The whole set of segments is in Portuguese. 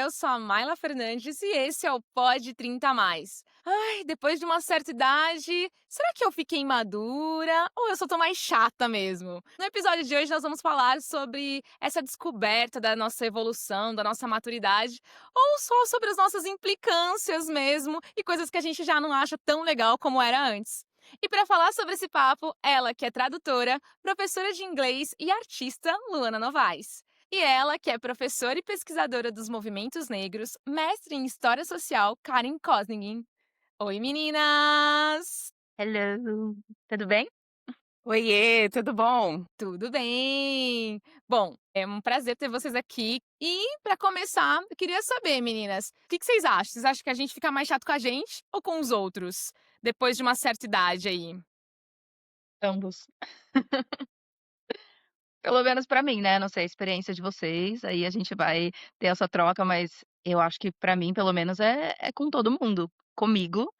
eu sou a Maila Fernandes e esse é o Pod 30 Mais. Ai, depois de uma certa idade, será que eu fiquei madura ou eu só tô mais chata mesmo? No episódio de hoje nós vamos falar sobre essa descoberta da nossa evolução, da nossa maturidade, ou só sobre as nossas implicâncias mesmo e coisas que a gente já não acha tão legal como era antes. E para falar sobre esse papo, ela que é tradutora, professora de inglês e artista, Luana Novaes. E ela, que é professora e pesquisadora dos movimentos negros, mestre em História Social, Karen Kosnigin. Oi, meninas! Hello, tudo bem? Oiê, tudo bom? Tudo bem! Bom, é um prazer ter vocês aqui. E, para começar, eu queria saber, meninas, o que vocês acham? Vocês acham que a gente fica mais chato com a gente ou com os outros? Depois de uma certa idade aí? Ambos. Pelo menos pra mim, né, não sei a experiência de vocês, aí a gente vai ter essa troca, mas eu acho que pra mim, pelo menos, é com todo mundo. Comigo,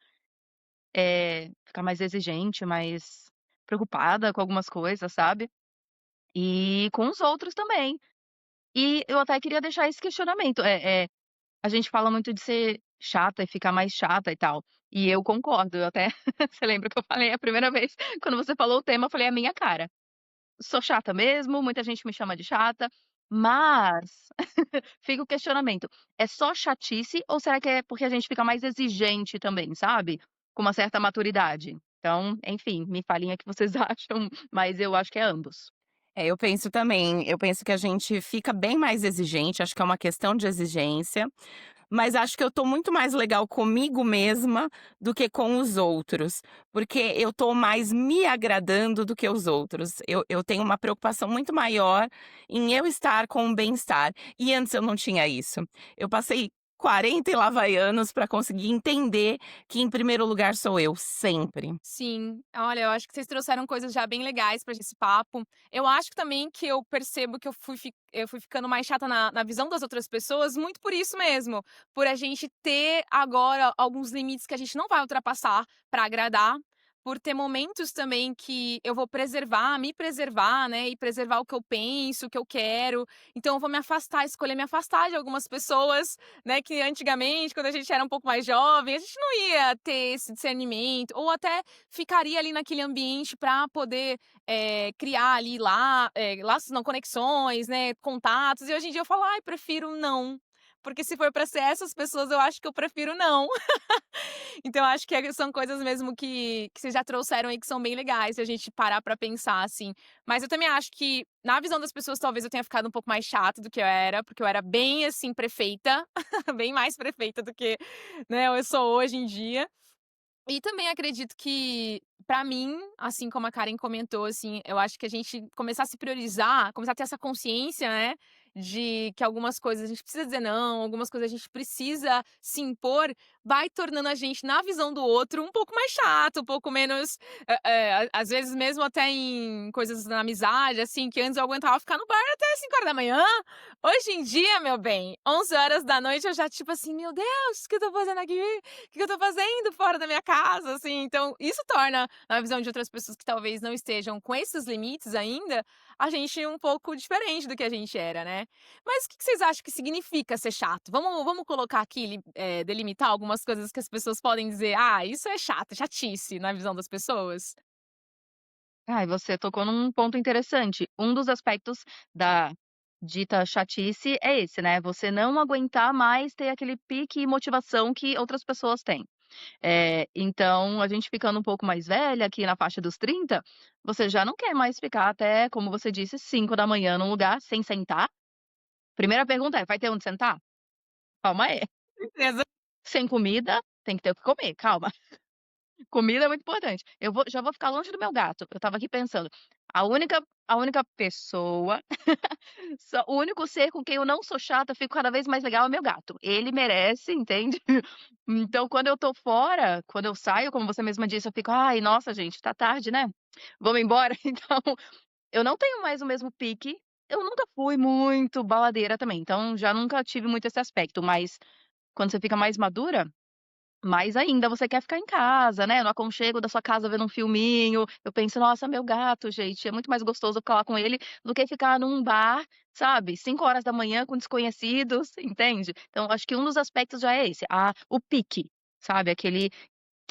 ficar mais exigente, mais preocupada com algumas coisas, sabe. E com os outros também. E eu até queria deixar esse questionamento, a gente fala muito de ser chata e ficar mais chata e tal, e eu concordo, eu até você lembra que eu falei a primeira vez, quando você falou o tema, eu falei: "É a minha cara". Sou chata mesmo, muita gente me chama de chata, mas fica o questionamento, é só chatice ou será que é porque a gente fica mais exigente também, sabe, com uma certa maturidade? Então, enfim, me falem o que vocês acham, mas eu acho que é ambos. Eu penso também. Eu penso que a gente fica bem mais exigente, acho que é uma questão de exigência, mas acho que eu tô muito mais legal comigo mesma do que com os outros, porque eu tô mais me agradando do que os outros. Eu tenho uma preocupação muito maior em eu estar com o bem-estar, e antes eu não tinha isso. Eu passei 40 e lá vai anos pra conseguir entender que em primeiro lugar sou eu, sempre. Sim, olha, eu acho que vocês trouxeram coisas já bem legais para esse papo. Eu acho que também que eu percebo que eu fui ficando mais chata na visão das outras pessoas, muito por isso mesmo, por a gente ter agora alguns limites que a gente não vai ultrapassar para agradar, por ter momentos também que eu vou preservar, me preservar, né, e preservar o que eu penso, o que eu quero. Então eu vou me afastar, escolher me afastar de algumas pessoas, né, que antigamente, quando a gente era um pouco mais jovem, a gente não ia ter esse discernimento, ou até ficaria ali naquele ambiente para poder, criar ali laços não, conexões, né, contatos, e hoje em dia eu falo: "Ai, prefiro não", porque se for para ser essas pessoas, eu acho que eu prefiro não. Então acho que são coisas mesmo que vocês já trouxeram aí que são bem legais, se a gente parar pra pensar, assim. Mas eu também acho que, na visão das pessoas, talvez eu tenha ficado um pouco mais chata do que eu era, porque eu era bem, assim, prefeita, bem mais prefeita do que, né, eu sou hoje em dia. E também acredito que, pra mim, assim como a Karen comentou, assim, eu acho que a gente começar a se priorizar, começar a ter essa consciência, né, de que algumas coisas a gente precisa dizer não, algumas coisas a gente precisa se impor, vai tornando a gente, na visão do outro, um pouco mais chato, um pouco menos, às vezes mesmo até em coisas na amizade, assim, que antes eu aguentava ficar no bar até 5 horas da manhã. Hoje em dia, meu bem, 11 horas da noite eu já tipo assim: "Meu Deus, o que eu tô fazendo aqui? Que eu tô fazendo fora da minha casa?", assim. Então isso torna, na visão de outras pessoas que talvez não estejam com esses limites ainda, a gente um pouco diferente do que a gente era, né. Mas o que vocês acham que significa ser chato? Vamos colocar aqui, delimitar algumas coisas que as pessoas podem dizer: "Ah, isso é chato, é chatice", na visão das pessoas? E você tocou num ponto interessante, um dos aspectos da dita chatice é esse, né, você não aguentar mais ter aquele pique e motivação que outras pessoas têm. Então a gente ficando um pouco mais velha, aqui na faixa dos 30, você já não quer mais ficar até, como você disse, 5 da manhã num lugar sem sentar. Primeira pergunta é: "Vai ter onde sentar?". Calma aí. Certeza. Sem comida, tem que ter o que comer, calma. Comida é muito importante. Eu já vou ficar longe do meu gato. Eu estava aqui pensando, a única pessoa, só o único ser com quem eu não sou chata, fico cada vez mais legal, é meu gato. Ele merece, entende. Então quando eu tô fora, quando eu saio, como você mesma disse, eu fico: "Ai, nossa gente, tá tarde, né, vamos embora". Então, eu não tenho mais o mesmo pique. Eu nunca fui muito baladeira também, então já nunca tive muito esse aspecto, mas quando você fica mais madura, mais ainda você quer ficar em casa, né, no aconchego da sua casa vendo um filminho. Eu penso: "Nossa, meu gato, gente, é muito mais gostoso ficar lá com ele do que ficar num bar, sabe, 5 horas da manhã com desconhecidos", entende? Então acho que um dos aspectos já é esse, o pique, sabe, aquele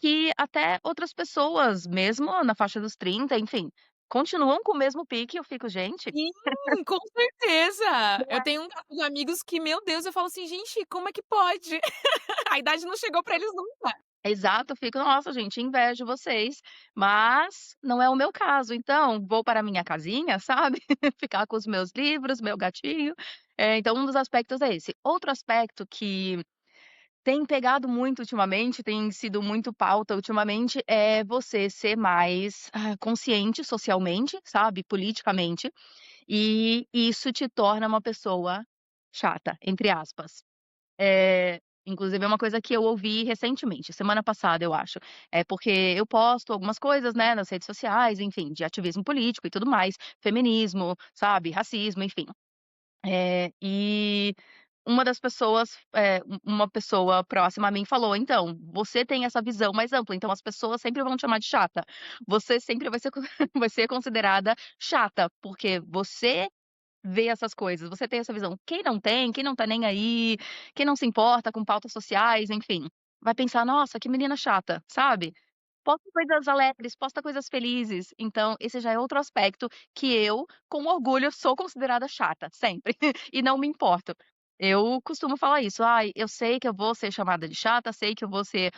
que até outras pessoas, mesmo na faixa dos 30, enfim, continuam com o mesmo pique. Eu fico: "Gente". Sim, com certeza. Não Eu é. tenho um grupo de amigos que, meu Deus, eu falo assim: "Gente, como é que pode?" A idade não chegou pra eles nunca. Exato, eu fico: "Nossa, gente, invejo vocês", mas não é o meu caso. Então, vou para a minha casinha, sabe, ficar com os meus livros, meu gatinho. Então um dos aspectos é esse. Outro aspecto que tem pegado muito ultimamente, tem sido muito pauta ultimamente, é você ser mais, consciente socialmente, sabe, politicamente, e isso te torna uma pessoa "chata", entre aspas. Inclusive é uma coisa que eu ouvi recentemente, semana passada eu acho. É porque eu posto algumas coisas, né, nas redes sociais, enfim, de ativismo político e tudo mais, feminismo, sabe, racismo, enfim. E uma das pessoas, uma pessoa próxima a mim falou: "Então, você tem essa visão mais ampla, então as pessoas sempre vão te chamar de chata. Você sempre vai ser vai ser considerada chata, porque você vê essas coisas, você tem essa visão. Quem não tem, quem não tá nem aí, quem não se importa com pautas sociais, enfim, vai pensar: 'Nossa, que menina chata'", sabe. Posta coisas alegres, posta coisas felizes. Então esse já é outro aspecto que eu, com orgulho, sou considerada chata, sempre, e não me importo. Eu costumo falar isso: "Ai, eu sei que eu vou ser chamada de chata, sei que eu vou ser,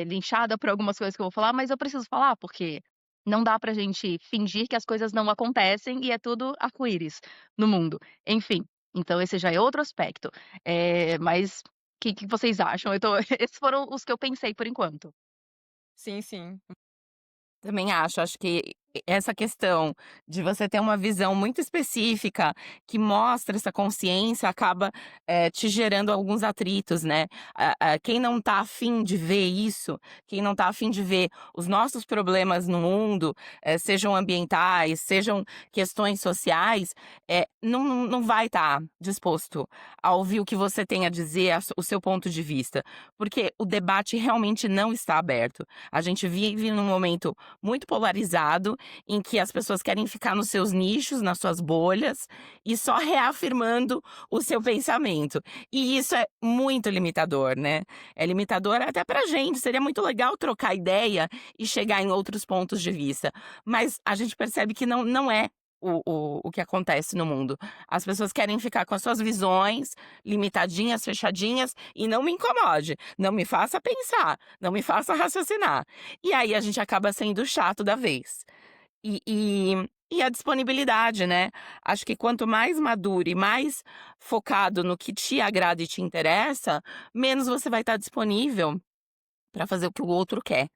linchada por algumas coisas que eu vou falar, mas eu preciso falar, porque não dá pra gente fingir que as coisas não acontecem e é tudo arco-íris no mundo". Enfim, então esse já é outro aspecto. Mas que vocês acham? Eu tô esses foram os que eu pensei por enquanto. Sim, sim. Também acho que essa questão de você ter uma visão muito específica, que mostra essa consciência, acaba, te gerando alguns atritos, né. Quem não tá afim de ver isso, quem não tá afim de ver os nossos problemas no mundo, sejam ambientais, sejam questões sociais, não vai estar disposto a ouvir o que você tem a dizer, o seu ponto de vista, porque o debate realmente não está aberto. A gente vive num momento muito polarizado, em que as pessoas querem ficar nos seus nichos, nas suas bolhas, e só reafirmando o seu pensamento. E isso é muito limitador, né. É limitador até pra gente, seria muito legal trocar ideia e chegar em outros pontos de vista, mas a gente percebe que não é o que acontece no mundo. As pessoas querem ficar com as suas visões, limitadinhas, fechadinhas, e não me incomode, não me faça pensar, não me faça raciocinar. E aí a gente acaba sendo o chato da vez. E a disponibilidade, né. Acho que quanto mais maduro e mais focado no que te agrada e te interessa, menos você vai estar disponível para fazer o que o outro quer.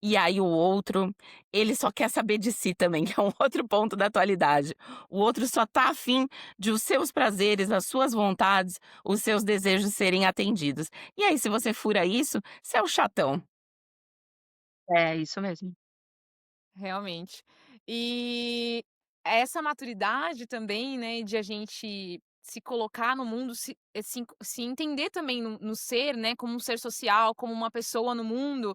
E aí o outro, ele só quer saber de si também, que é um outro ponto da atualidade. O outro só tá afim de os seus prazeres, as suas vontades, os seus desejos serem atendidos. E aí se você fura isso, você é o chatão. É, isso mesmo. Realmente. E essa maturidade também, né, de a gente se colocar no mundo, se entender também no ser, né, como um ser social, como uma pessoa no mundo,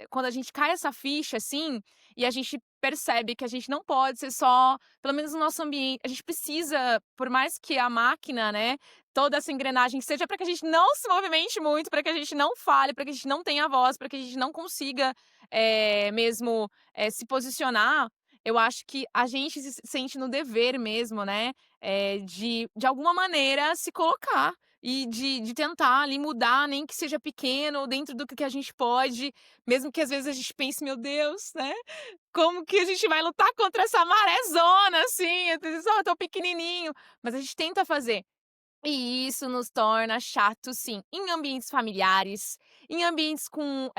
quando a gente cai essa ficha, assim, e a gente percebe que a gente não pode ser só, pelo menos no nosso ambiente, a gente precisa, por mais que a máquina, né, toda essa engrenagem seja para que a gente não se movimente muito, para que a gente não fale, para que a gente não tenha voz, para que a gente não consiga mesmo, se posicionar. Eu acho que a gente se sente no dever mesmo, né, de alguma maneira se colocar e de tentar ali mudar, nem que seja pequeno, dentro do que a gente pode, mesmo que às vezes a gente pense: "Meu Deus, né, como que a gente vai lutar contra essa marezona, assim, eu tô pequenininho", mas a gente tenta fazer. E isso nos torna chatos, sim, em ambientes familiares, em ambientes com,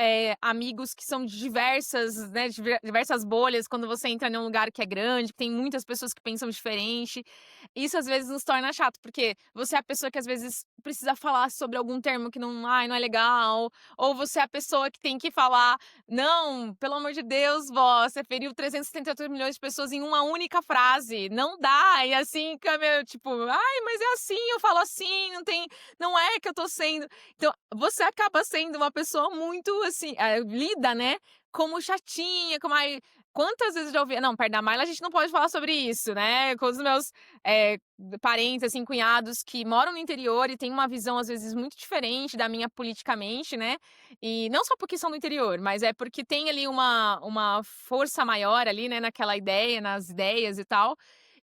amigos que são de diversas, né, diversas bolhas, quando você entra em um lugar que é grande, que tem muitas pessoas que pensam diferente. Isso às vezes nos torna chato, porque você é a pessoa que às vezes precisa falar sobre algum termo que não, "Ai, não é legal", ou você é a pessoa que tem que falar: "Não, pelo amor de Deus, vó, você feriu 378 milhões de pessoas em uma única frase, não dá", e assim fica meio tipo: "Ai, mas é assim, eu falo assim, não é que eu tô sendo. Então, você acaba sendo uma pessoa muito, assim, lida, né, como chatinha, como ai, quantas vezes eu já ouvi: "Não, perto da Mayla a gente não pode falar sobre isso", né, com os meus, eh, parentes, assim, cunhados que moram no interior e têm uma visão, às vezes, muito diferente da minha politicamente, né, e não só porque são do interior, mas é porque tem ali uma força maior ali, né, naquela ideia, nas ideias e tal.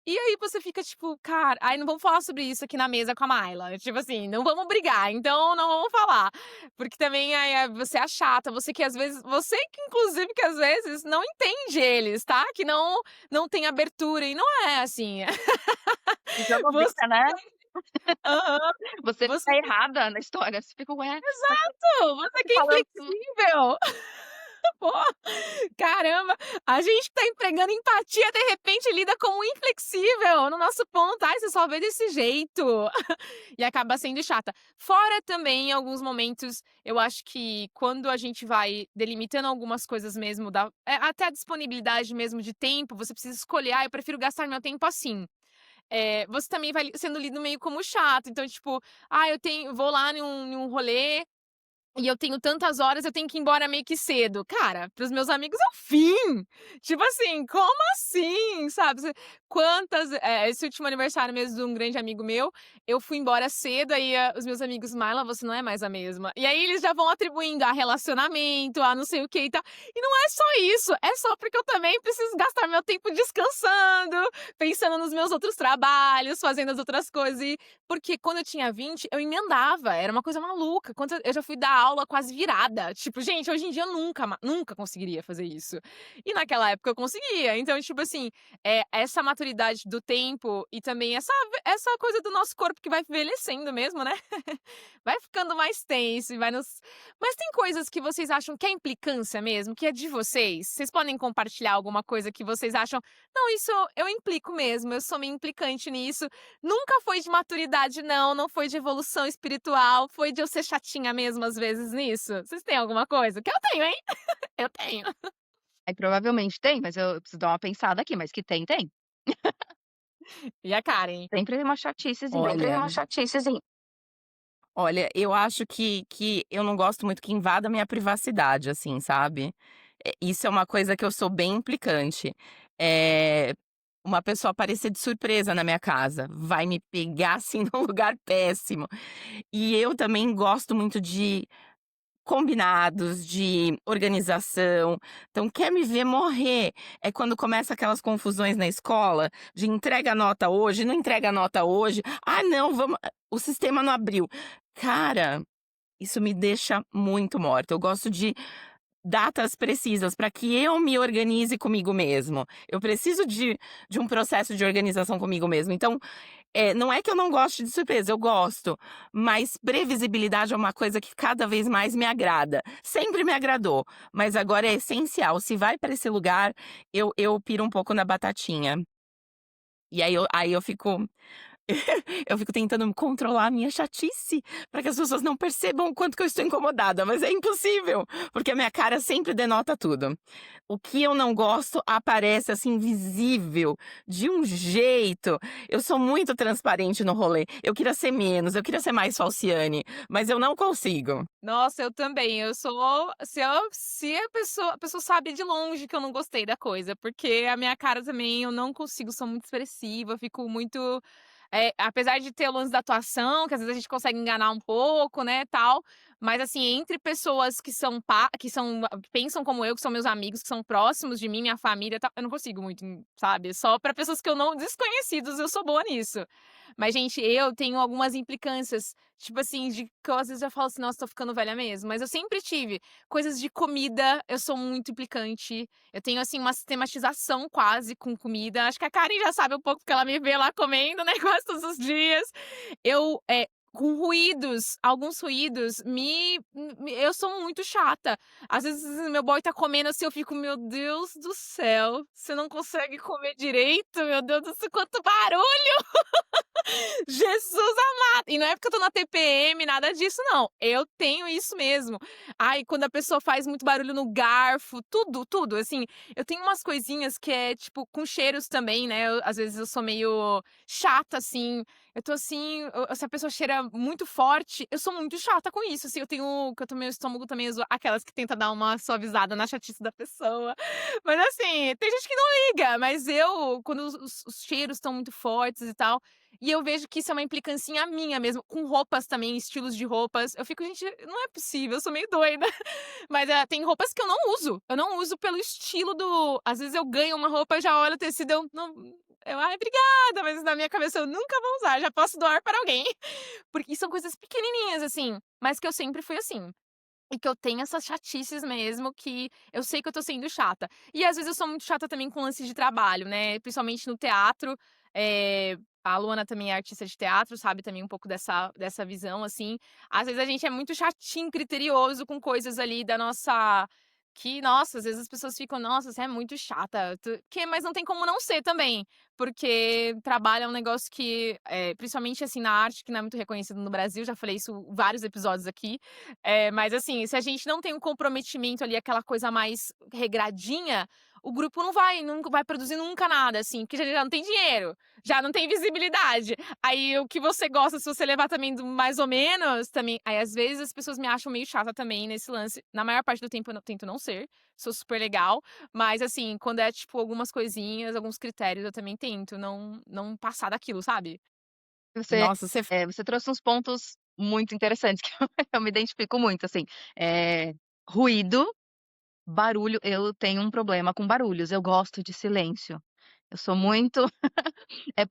E aí você fica tipo: "Cara, ai, não vamos falar sobre isso aqui na mesa com a Mayla", tipo assim, "não vamos brigar, então não vamos falar". Porque também aí, você é a chata, você que às vezes você que inclusive que às vezes não entende eles, tá, que não tem abertura e não é assim. Você Jogovica, né? aham, Você você tá errada na história, você fica: "Ué, mas você você que é falando". inflexível. Pô, caramba, a gente tá empregando empatia, de repente lida como inflexível no nosso ponto. Ai, você só vê desse jeito. E acaba sendo chata. Fora também, em alguns momentos, eu acho que quando a gente vai delimitando algumas coisas mesmo, até a disponibilidade mesmo de tempo, você precisa escolher: "Ah, eu prefiro gastar meu tempo assim". Você também vai sendo lido meio como chato. Então, tipo, ah, vou lá em um rolê e eu tenho tantas horas, eu tenho que ir embora meio que cedo. Cara, para os meus amigos é o fim. Tipo assim, como assim, sabe? Esse último aniversário mesmo de um grande amigo meu, eu fui embora cedo, aí os meus amigos: "Mayla, você não é mais a mesma". E aí eles já vão atribuindo a relacionamento, a não sei o que e tal. E não é só isso, é só porque eu também preciso gastar meu tempo descansando, pensando nos meus outros trabalhos, fazendo as outras coisas. Porque quando eu tinha 20, eu emendava, era uma coisa maluca. Eu já fui dar aula quase virada. Tipo, gente, hoje em dia eu nunca conseguiria fazer isso. E naquela época eu conseguia. Então, tipo assim, essa maturidade do tempo e também essa coisa do nosso corpo que vai envelhecendo mesmo, né? Vai ficando mais tenso e vai nos. Mas tem coisas que vocês acham que é implicância mesmo, que é de vocês? Vocês podem compartilhar alguma coisa que vocês acham? Não, isso eu implico mesmo, eu sou meio implicante nisso. Nunca foi de maturidade não foi de evolução espiritual, foi de eu ser chatinha mesmo às vezes nisso? Vocês têm alguma coisa? Que eu tenho, hein? Eu tenho. Aí provavelmente tem, mas eu preciso dar uma pensada aqui, mas que tem, tem. E a Karen? Sempre uma chaticezinha. Sempre Olha, uma chaticezinha. olha, eu acho que eu não gosto muito que invada a minha privacidade, assim, sabe. Isso é uma coisa que eu sou bem implicante. Eh, uma pessoa aparecer de surpresa na minha casa, vai me pegar, assim, num lugar péssimo. E eu também gosto muito de combinados, de organização. Então, quer me ver morrer é quando começa aquelas confusões na escola, de entrega a nota hoje, não entrega a nota hoje. "Ah, não, vamos o sistema não abriu". Cara, isso me deixa muito morta. Eu gosto de datas precisas para que eu me organize comigo mesmo. Eu preciso de um processo de organização comigo mesmo. Então, não é que eu não goste de surpresa, eu gosto, mas previsibilidade é uma coisa que cada vez mais me agrada. Sempre me agradou, mas agora é essencial. Se vai para esse lugar, eu piro um pouco na batatinha. E aí eu fico eu fico tentando controlar a minha chatice, para que as pessoas não percebam o quanto que eu estou incomodada, mas é impossível, porque a minha cara sempre denota tudo. O que eu não gosto aparece, assim, visível, de um jeito. Eu sou muito transparente no rolê. Eu queria ser menos, eu queria ser mais falciane, mas eu não consigo. Nossa, eu também. Eu sou se a pessoa sabe de longe que eu não gostei da coisa, porque a minha cara também eu não consigo, sou muito expressiva, fico muito apesar de ter o lance da atuação, que às vezes a gente consegue enganar um pouco, né, tal, mas assim, entre pessoas que pensam como eu, que são meus amigos, que são próximos de mim, minha família, tal, eu não consigo muito, sabe, só pra pessoas que eu não desconhecidos, eu sou boa nisso. Mas, gente, eu tenho algumas implicâncias, tipo assim, de que eu às vezes já falo assim: "Nossa, tô ficando velha mesmo", mas eu sempre tive. Coisas de comida, eu sou muito implicante. Eu tenho, assim, uma sistematização quase com comida. Acho que a Karen já sabe um pouco, porque ela me vê lá comendo, né, quase todos os dias. Com ruídos, alguns ruídos eu sou muito chata. Às vezes meu boy tá comendo, assim, eu fico: "Meu Deus do céu, você não consegue comer direito? Meu Deus do céu, quanto barulho!" Jesus amado! E não é porque eu tô na TPM, nada disso não, eu tenho isso mesmo. Ai, quando a pessoa faz muito barulho no garfo, tudo, assim, eu tenho umas coisinhas que é, tipo, com cheiros também, né, às vezes eu sou meio chata, assim, eu tô assim, se a pessoa cheira muito forte, eu sou muito chata com isso, assim, que eu tô meu estômago também aquelas que tenta dar uma suavizada na chatice da pessoa. Mas assim, tem gente que não liga, mas eu, quando os cheiros estão muito fortes e tal, e eu vejo que isso é uma implicância minha mesmo, com roupas também, estilos de roupas, eu fico: "Gente, não é possível, eu sou meio doida". Mas, tem roupas que eu não uso pelo estilo do às vezes eu ganho uma roupa, eu já olho o tecido, eu não "Ai, obrigada", mas na minha cabeça eu nunca vou usar, já posso doar para alguém. Porque são coisas pequenininhas, assim, mas que eu sempre fui assim. E que eu tenho essas chatices mesmo, que eu sei que eu tô sendo chata. E às vezes eu sou muito chata também com lance de trabalho, né, principalmente no teatro, a Luana também é artista de teatro, sabe também um pouco dessa visão, assim. Às vezes a gente é muito chatinho, criterioso com coisas ali da nossa que, nossa, às vezes as pessoas ficam: "Nossa, você é muito chata", mas não tem como não ser também, porque trabalho é um negócio que, principalmente, assim, na arte, que não é muito reconhecido no Brasil, já falei isso vários episódios aqui, mas assim, se a gente não tem um comprometimento ali, aquela coisa mais regradinha, o grupo não vai produzir nunca nada, assim, porque já não tem dinheiro, já não tem visibilidade. Aí o que você gosta, se você levar também do mais ou menos, também aí às vezes as pessoas me acham meio chata também nesse lance. Na maior parte do tempo eu tento não ser, sou super legal, mas assim, quando é tipo algumas coisinhas, alguns critérios, eu também tento não passar daquilo, sabe? Você, Nossa, você você trouxe uns pontos muito interessantes que eu me identifico muito, assim, eh, ruído, barulho, eu tenho um problema com barulhos, eu gosto de silêncio. Eu sou muito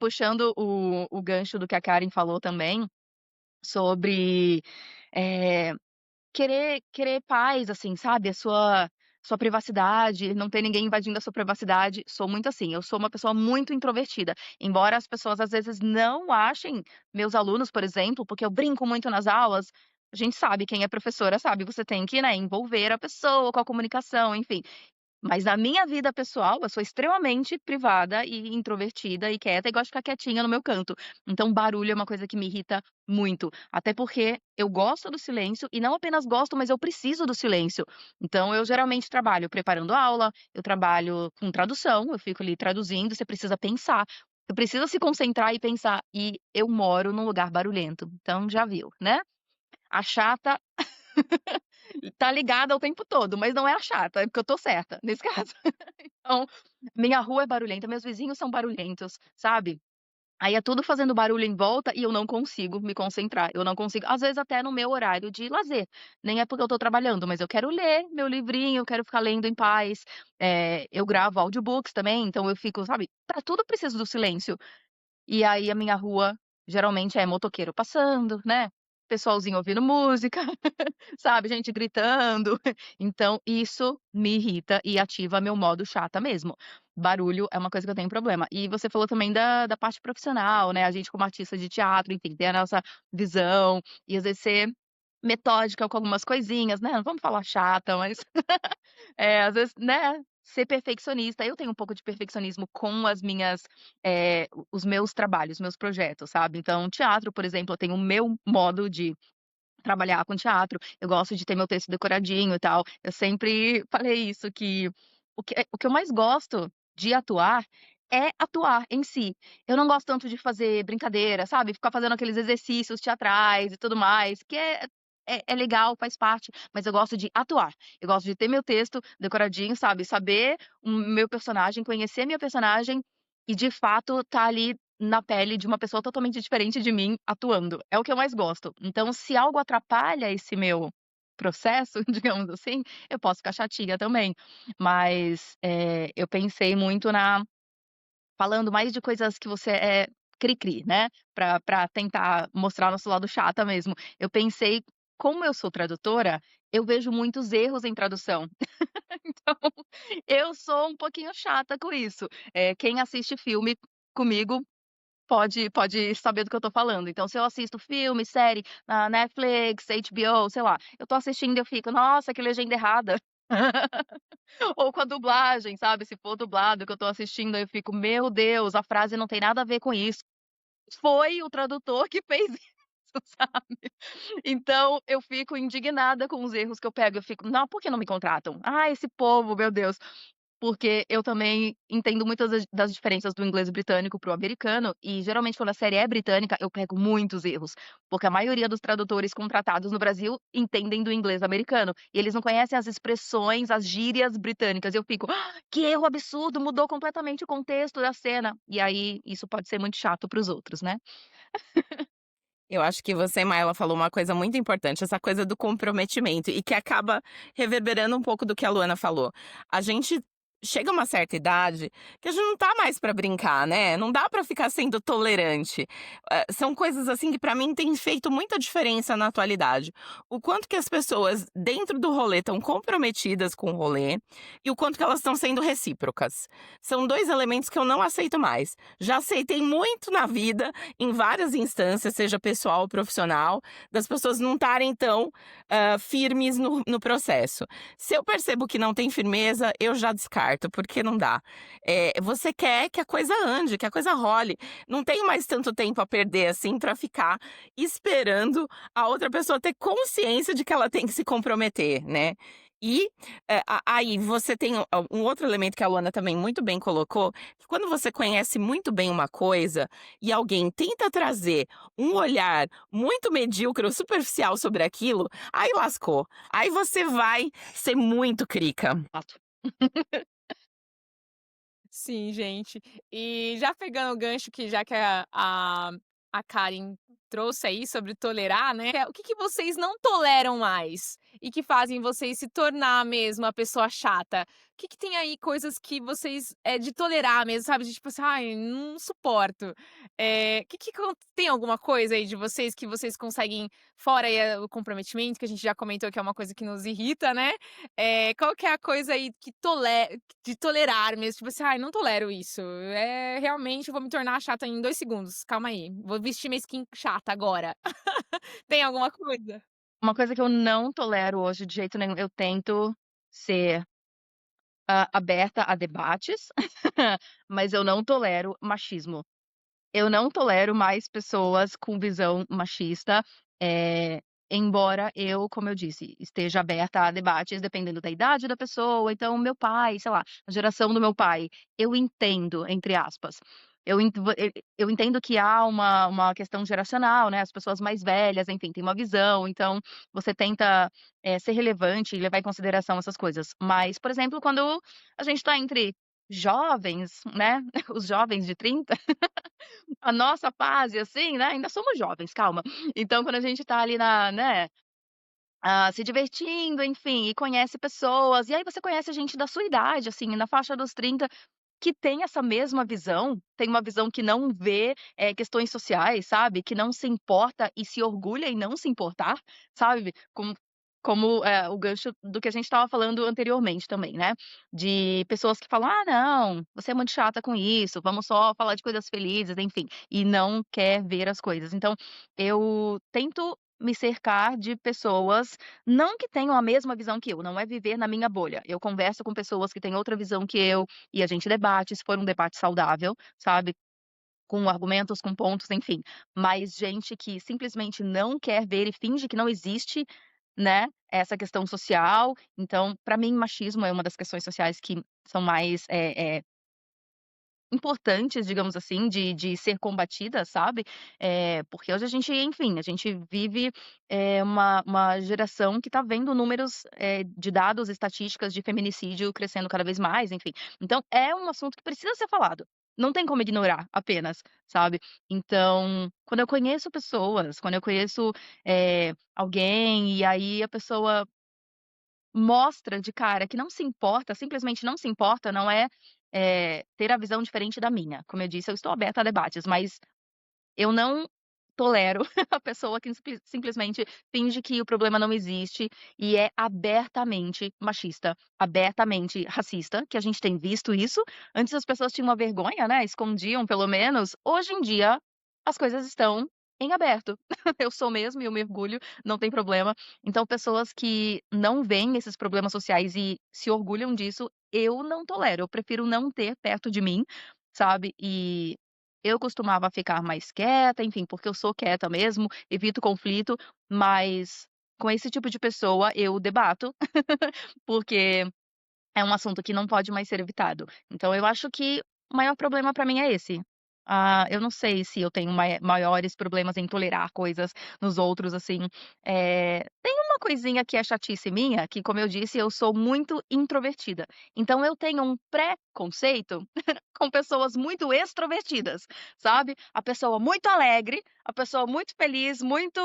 puxando o gancho do que a Karen falou também, sobre, eh querer paz, assim, sabe, a sua privacidade, não ter ninguém invadindo a sua privacidade, sou muito assim, eu sou uma pessoa muito introvertida, embora as pessoas às vezes não achem, meus alunos, por exemplo, porque eu brinco muito nas aulas, a gente sabe, quem é professora sabe, você tem que, né, envolver a pessoa com a comunicação, enfim. Mas na minha vida pessoal, eu sou extremamente privada e introvertida e quieta e gosto de ficar quietinha no meu canto. Então, barulho é uma coisa que me irrita muito. Até porque eu gosto do silêncio e não apenas gosto, mas eu preciso do silêncio. Então, eu geralmente trabalho preparando aula, eu trabalho com tradução, eu fico ali traduzindo, você precisa pensar. Você precisa se concentrar e pensar. E eu moro num lugar barulhento. Então, já viu, né? A chata tá ligada o tempo todo, mas não é a chata, é porque eu tô certa, nesse caso. Então, minha rua é barulhenta, meus vizinhos são barulhentos, sabe. Aí é tudo fazendo barulho em volta e eu não consigo me concentrar, eu não consigo às vezes até no meu horário de lazer, nem é porque eu tô trabalhando, mas eu quero ler meu livrinho, eu quero ficar lendo em paz, eu gravo audiobooks também, então eu fico, sabe, pra tudo eu preciso do silêncio. E aí a minha rua geralmente é motoqueiro passando, né, pessoalzinho ouvindo música, sabe, gente gritando. Então isso me irrita e ativa meu modo chata mesmo. Barulho é uma coisa que eu tenho problema. E você falou também da parte profissional, né, a gente como artista de teatro, enfim, tem a nossa visão, e às vezes ser metódica com algumas coisinhas, né, não vamos falar chata, mas às vezes, né, ser perfeccionista. Eu tenho um pouco de perfeccionismo com as minhas, os meus trabalhos, meus projetos, sabe. Então, teatro, por exemplo, eu tenho o meu modo de trabalhar com teatro, eu gosto de ter meu texto decoradinho e tal. Eu sempre falei isso, que o que eu mais gosto de atuar é atuar em si. Eu não gosto tanto de fazer brincadeira, sabe, ficar fazendo aqueles exercícios teatrais e tudo mais, que é legal, faz parte, mas eu gosto de atuar. Eu gosto de ter meu texto decoradinho, sabe, saber o meu personagem, conhecer minha personagem e, de fato, estar ali na pele de uma pessoa totalmente diferente de mim, atuando. É o que eu mais gosto. Então, se algo atrapalha esse meu processo, digamos assim, eu posso ficar chatinha também. Mas, eu pensei muito na falando mais de coisas que você é cri-cri, né, pra tentar mostrar nosso lado chata mesmo. Eu pensei, como eu sou tradutora, eu vejo muitos erros em tradução. Então, eu sou um pouquinho chata com isso. Quem assiste filme comigo pode saber do que eu tô falando. Então, se eu assisto filme, série na Netflix, HBO, sei lá, eu tô assistindo e eu fico: "Nossa, que legenda errada". Ou com a dublagem, sabe, se for dublado que eu tô assistindo, aí eu fico: "Meu Deus, a frase não tem nada a ver com isso". Foi o tradutor que fez isso, sabe. Então eu fico indignada com os erros que eu pego, eu fico: "Não, por que não me contratam? Ah, esse povo, meu Deus". porque eu também entendo muitas das diferenças do inglês britânico para o americano, e geralmente quando a série é britânica, eu pego muitos erros, porque a maioria dos tradutores contratados no Brasil entendem do inglês americano, e eles não conhecem as expressões, as gírias britânicas, e eu fico: "Ah, que erro absurdo, mudou completamente o contexto da cena", e aí isso pode ser muito chato para os outros, né. Eu acho que você, Maila, falou uma coisa muito importante, essa coisa do comprometimento, e que acaba reverberando um pouco do que a Luana falou. A gente chega a uma certa idade que a gente não tá mais pra brincar, né? Não dá pra ficar sendo tolerante. São coisas assim que pra mim têm feito muita diferença na atualidade. O quanto que as pessoas dentro do rolê estão comprometidas com o rolê e o quanto que elas estão sendo recíprocas. São dois elementos que eu não aceito mais. Já aceitei muito na vida, em várias instâncias, seja pessoal ou profissional, das pessoas não estarem tão firmes no processo. Se eu percebo que não tem firmeza, eu já descarto, porque não dá. Você quer que a coisa ande, que a coisa role. Não tenho mais tanto tempo a perder assim para ficar esperando a outra pessoa ter consciência de que ela tem que se comprometer, né? E aí você tem um outro elemento que a Luana também muito bem colocou, que quando você conhece muito bem uma coisa e alguém tenta trazer um olhar muito medíocre ou superficial sobre aquilo, aí lascou. Aí você vai ser muito crica. Fato. Sim, gente. E já pegando o gancho que já que a Karen trouxe aí sobre tolerar, né, o que que vocês não toleram mais e que fazem vocês se tornar mesmo a pessoa chata? O que que tem aí coisas que vocês, é de tolerar mesmo, sabe, de tipo assim: "Ai, não suporto". Que tem alguma coisa aí de vocês que vocês conseguem fora aí, o comprometimento, que a gente já comentou que é uma coisa que nos irrita, né, qual que é a coisa aí que de tolerar mesmo, tipo assim: "Ai, não tolero isso, realmente eu vou me tornar chata em 2 segundos, calma aí, vou vestir minha skin chata agora". Tem alguma coisa? Uma coisa que eu não tolero hoje de jeito nenhum, eu tento ser, aberta a debates, mas eu não tolero machismo. Eu não tolero mais pessoas com visão machista, eh, embora eu, como eu disse, esteja aberta a debates dependendo da idade da pessoa, então meu pai, sei lá, a geração do meu pai, eu entendo, entre aspas. Eu entendo que há uma questão geracional, né, as pessoas mais velhas, enfim, têm uma visão, então você tenta, ser relevante e levar em consideração essas coisas. Mas, por exemplo, quando a gente está entre jovens, né, os jovens de 30 a nossa fase, assim, né, ainda somos jovens, calma. Então quando a gente tá ali na né, se divertindo, enfim, e conhece pessoas, e aí você conhece gente da sua idade, assim, na faixa dos 30 que tem essa mesma visão, tem uma visão que não vê, questões sociais, sabe, que não se importa e se orgulha em não se importar, sabe, como, o gancho do que a gente estava falando anteriormente também, né, de pessoas que falam: "Ah, não, você é muito chata com isso, vamos só falar de coisas felizes", enfim, e não quer ver as coisas. Então, eu tento me cercar de pessoas, não que tenham a mesma visão que eu, não é viver na minha bolha. Eu converso com pessoas que têm outra visão que eu, e a gente debate, se for um debate saudável, sabe, com argumentos, com pontos, enfim. Mas gente que simplesmente não quer ver e finge que não existe, né, essa questão social. Então, para mim, machismo é uma das questões sociais que são mais, importantes, digamos assim, de ser combatida, sabe, porque hoje a gente, enfim, a gente vive, uma geração que está vendo números, de dados, estatísticas de feminicídio crescendo cada vez mais, enfim. Então é um assunto que precisa ser falado, não tem como ignorar apenas, sabe. Então, quando eu conheço pessoas, quando eu conheço, alguém, e aí a pessoa mostra de cara que não se importa, simplesmente não se importa, não é, ter a visão diferente da minha. Como eu disse, eu estou aberta a debates, mas eu não tolero a pessoa que simplesmente finge que o problema não existe e é abertamente machista, abertamente racista, que a gente tem visto isso. Antes as pessoas tinham uma vergonha, né, escondiam pelo menos. Hoje em dia, as coisas estão em aberto. Eu sou mesmo e eu mergulho, não tem problema. Então pessoas que não veem esses problemas sociais e se orgulham disso, eu não tolero, eu prefiro não ter perto de mim, sabe. E eu costumava ficar mais quieta, enfim, porque eu sou quieta mesmo, evito conflito, mas com esse tipo de pessoa eu debato, porque é um assunto que não pode mais ser evitado. Então eu acho que o maior problema pra mim é esse. Eu não sei se eu tenho maiores problemas em tolerar coisas nos outros, assim. Tem uma coisinha que é chatice minha, que como eu disse, eu sou muito introvertida. Então eu tenho um preconceito com pessoas muito extrovertidas, sabe? A pessoa muito alegre, a pessoa muito feliz, muito,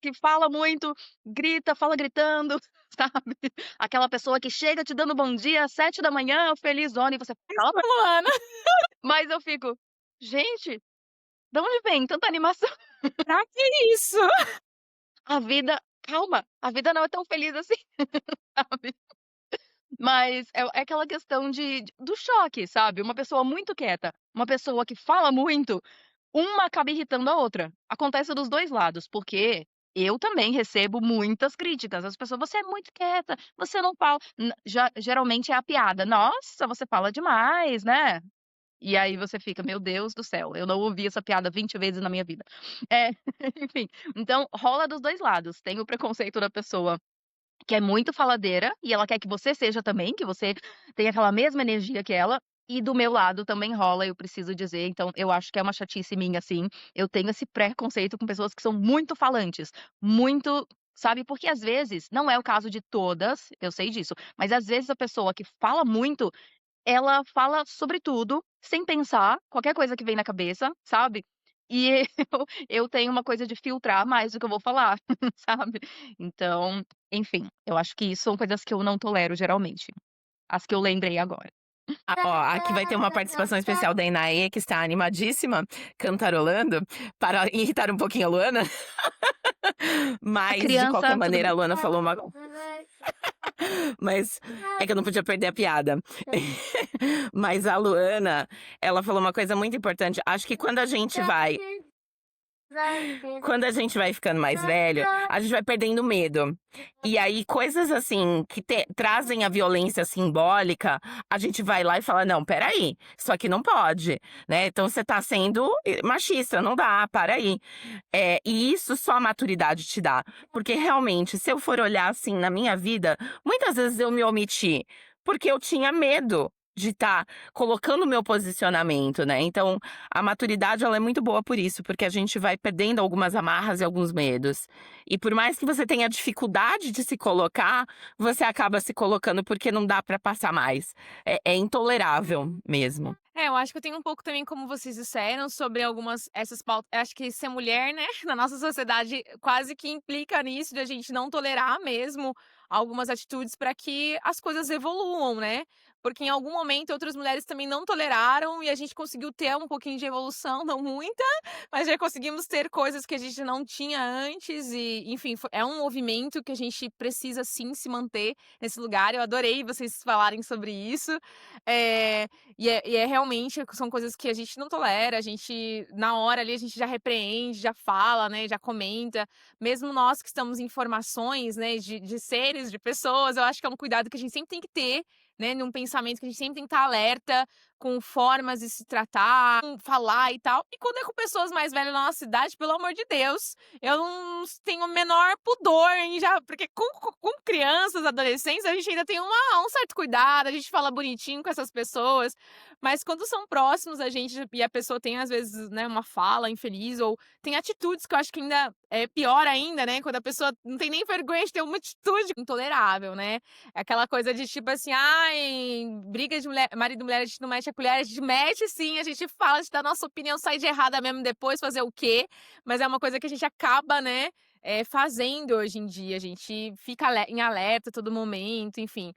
que fala muito, grita, fala gritando, sabe? Aquela pessoa que chega te dando bom dia às 7 da manhã, felizona, e você fala, Luana, mas eu fico, gente, de onde vem tanta animação? pra que isso? A vida, calma, a vida não é tão feliz assim, sabe? Mas é aquela questão do choque, sabe? Uma pessoa muito quieta, uma pessoa que fala muito, uma acaba irritando a outra. Acontece dos 2 lados, porque eu também recebo muitas críticas. As pessoas: "Você é muito quieta, você não fala", geralmente é a piada: "Nossa, você fala demais, né". E aí você fica: "Meu Deus do céu, eu não ouvi essa piada 20 vezes na minha vida". É, enfim, então rola dos 2 lados. Tem o preconceito da pessoa que é muito faladeira e ela quer que você seja também, que você tenha aquela mesma energia que ela, e do meu lado também rola, eu preciso dizer, então eu acho que é uma chatice minha, assim, eu tenho esse preconceito com pessoas que são muito falantes, muito, sabe, porque às vezes, não é o caso de todas, eu sei disso, mas às vezes a pessoa que fala muito, ela fala sobre tudo, sem pensar, qualquer coisa que vem na cabeça, sabe. E eu tenho uma coisa de filtrar mais do que eu vou falar, sabe. Então, enfim, eu acho que isso são coisas que eu não tolero geralmente, as que eu lembrei agora. Ó, aqui vai ter uma participação especial da Inaê, que está animadíssima, cantarolando, para irritar um pouquinho a Luana. A Mas, de qualquer criança, tudo maneira, bem. a Luana falou uma mas é que eu não podia perder a piada. Mas a Luana, ela falou uma coisa muito importante. Acho que quando a gente vai ficando mais velho, a gente vai perdendo medo. E aí, coisas assim que trazem a violência simbólica, a gente vai lá e fala: não, peraí, isso aqui não pode, né? Então você tá sendo machista, não dá, para aí. E isso só a maturidade te dá. Porque realmente, se eu for olhar assim na minha vida, muitas vezes eu me omiti, porque eu tinha medo de estar colocando o meu posicionamento, né? Então, a maturidade ela é muito boa por isso, porque a gente vai perdendo algumas amarras e alguns medos. E por mais que você tenha dificuldade de se colocar, você acaba se colocando porque não dá pra passar mais. É intolerável mesmo. Eu acho que eu tenho um pouco também, como vocês disseram, sobre algumas essas pautas. Acho que ser mulher, né, na nossa sociedade quase que implica nisso, de a gente não tolerar mesmo algumas atitudes para que as coisas evoluam, né? Porque em algum momento outras mulheres também não toleraram e a gente conseguiu ter um pouquinho de evolução, não muita, mas já conseguimos ter coisas que a gente não tinha antes e, enfim, é um movimento que a gente precisa sim se manter nesse lugar. Eu adorei vocês falarem sobre isso. É, e é realmente são coisas que a gente não tolera, a gente na hora ali a gente já repreende, já fala, né, já comenta. Mesmo nós que estamos em formações, né, de seres, de pessoas, eu acho que é um cuidado que a gente sempre tem que ter, né, num pensamento que a gente sempre tem que estar alerta com formas de se tratar, com falar e tal. E quando é com pessoas mais velhas na nossa idade, pelo amor de Deus, eu não tenho o menor pudor em já, porque com crianças, adolescentes, a gente ainda tem um certo cuidado, a gente fala bonitinho com essas pessoas, mas quando são próximos a gente e a pessoa tem às vezes, né, uma fala infeliz ou tem atitudes que eu acho que ainda é pior ainda, né, quando a pessoa não tem nem vergonha de ter uma atitude intolerável, né? É aquela coisa de tipo assim, ai, briga de mulher, marido e mulher, a gente não mexe a colher, a gente mexe sim, a gente fala, a gente dá a nossa opinião, sai de errada mesmo depois, fazer o quê? Mas é uma coisa que a gente acaba, né, fazendo hoje em dia. A gente fica em alerta a todo momento, enfim,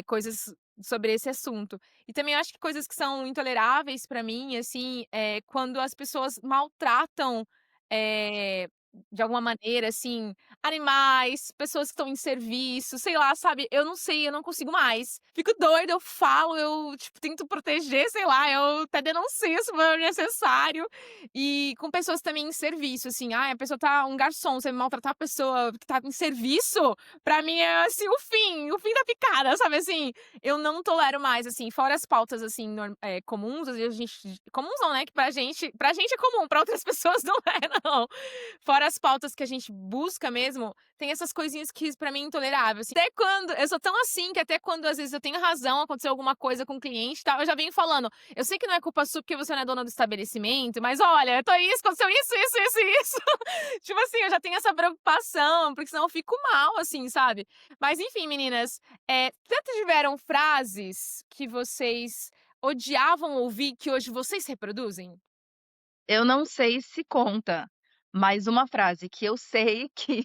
coisas sobre esse assunto. E também acho que coisas que são intoleráveis pra mim, assim, quando as pessoas maltratam, eh, de alguma maneira, assim, animais, pessoas que estão em serviço, sei lá, sabe, eu não sei, eu não consigo mais. Fico doida, eu falo, eu, tipo, tento proteger, sei lá, eu até denuncio se for necessário. E com pessoas também em serviço, assim, ai, a pessoa tá um garçom, você maltratar a pessoa que tá em serviço, pra mim é, assim, o fim da picada, sabe, assim? Eu não tolero mais, assim, fora as pautas, assim, comuns, às vezes a gente comuns não, né, que pra gente é comum, pra outras pessoas não é não. Fora das pautas que a gente busca mesmo, tem essas coisinhas que pra mim é intolerável, assim. Até quando eu sou tão assim, que até quando às vezes eu tenho razão, aconteceu alguma coisa com o cliente e tal, eu já venho falando: "Eu sei que não é culpa sua porque você não é dona do estabelecimento, mas olha, aconteceu isso". Tipo assim, eu já tenho essa preocupação, porque senão eu fico mal, assim, sabe. Mas enfim, meninas, já tiveram frases que vocês odiavam ouvir, que hoje vocês reproduzem? Eu não sei se conta, mas uma frase que eu sei que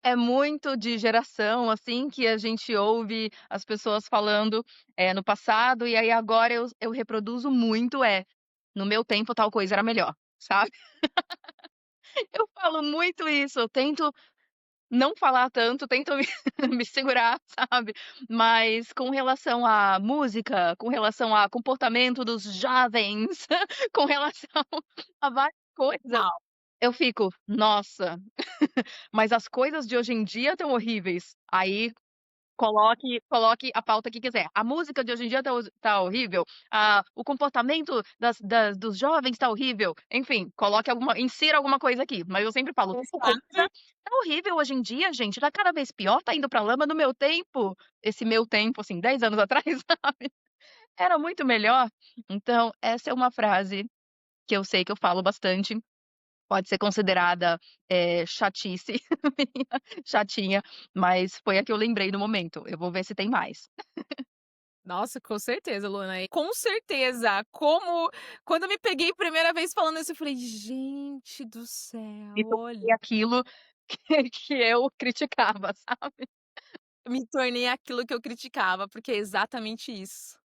é muito de geração, assim, que a gente ouve as pessoas falando, no passado, e aí agora eu reproduzo muito é: "No meu tempo tal coisa era melhor", sabe. Eu falo muito isso, eu tento não falar tanto, tento me me segurar, sabe. Mas com relação à música, com relação a comportamento dos jovens, com relação a várias coisas, Uau! eu fico: "Nossa, mas as coisas de hoje em dia estão horríveis". Aí coloque a pauta que quiser. A música de hoje em dia tá horrível, o comportamento dos jovens tá horrível, enfim, coloque insira alguma coisa aqui, mas eu sempre falo: "Tal coisa Exato. tá horrível hoje em dia gente, tá cada vez pior, tá indo pra lama. No meu tempo", esse meu tempo, assim, 10 anos atrás, sabe, "era muito melhor". Então essa é uma frase que eu sei que eu falo bastante. Pode ser considerada, chatice minha, chatinha, mas foi a que eu lembrei no momento. Eu vou ver se tem mais. Nossa, com certeza, Luana. E com certeza, como quando eu me peguei primeira vez falando isso, eu falei: "Gente do céu, Me olha". tornei aquilo que eu criticava, sabe. Me tornei aquilo que eu criticava, porque é exatamente isso.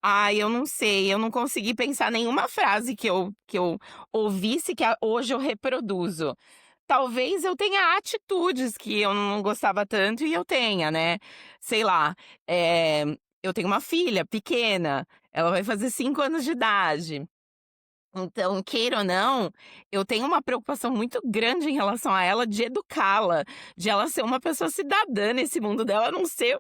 Ai, eu não sei, eu não consegui pensar nenhuma frase que eu ouvisse que hoje eu reproduzo. Talvez eu tenha atitudes que eu não gostava tanto e eu tenha, né. Sei lá, eu tenho uma filha pequena, ela vai fazer 5 anos de idade. Então, queira ou não, eu tenho uma preocupação muito grande em relação a ela de educá-la, de ela ser uma pessoa cidadã nesse mundo dela, não ser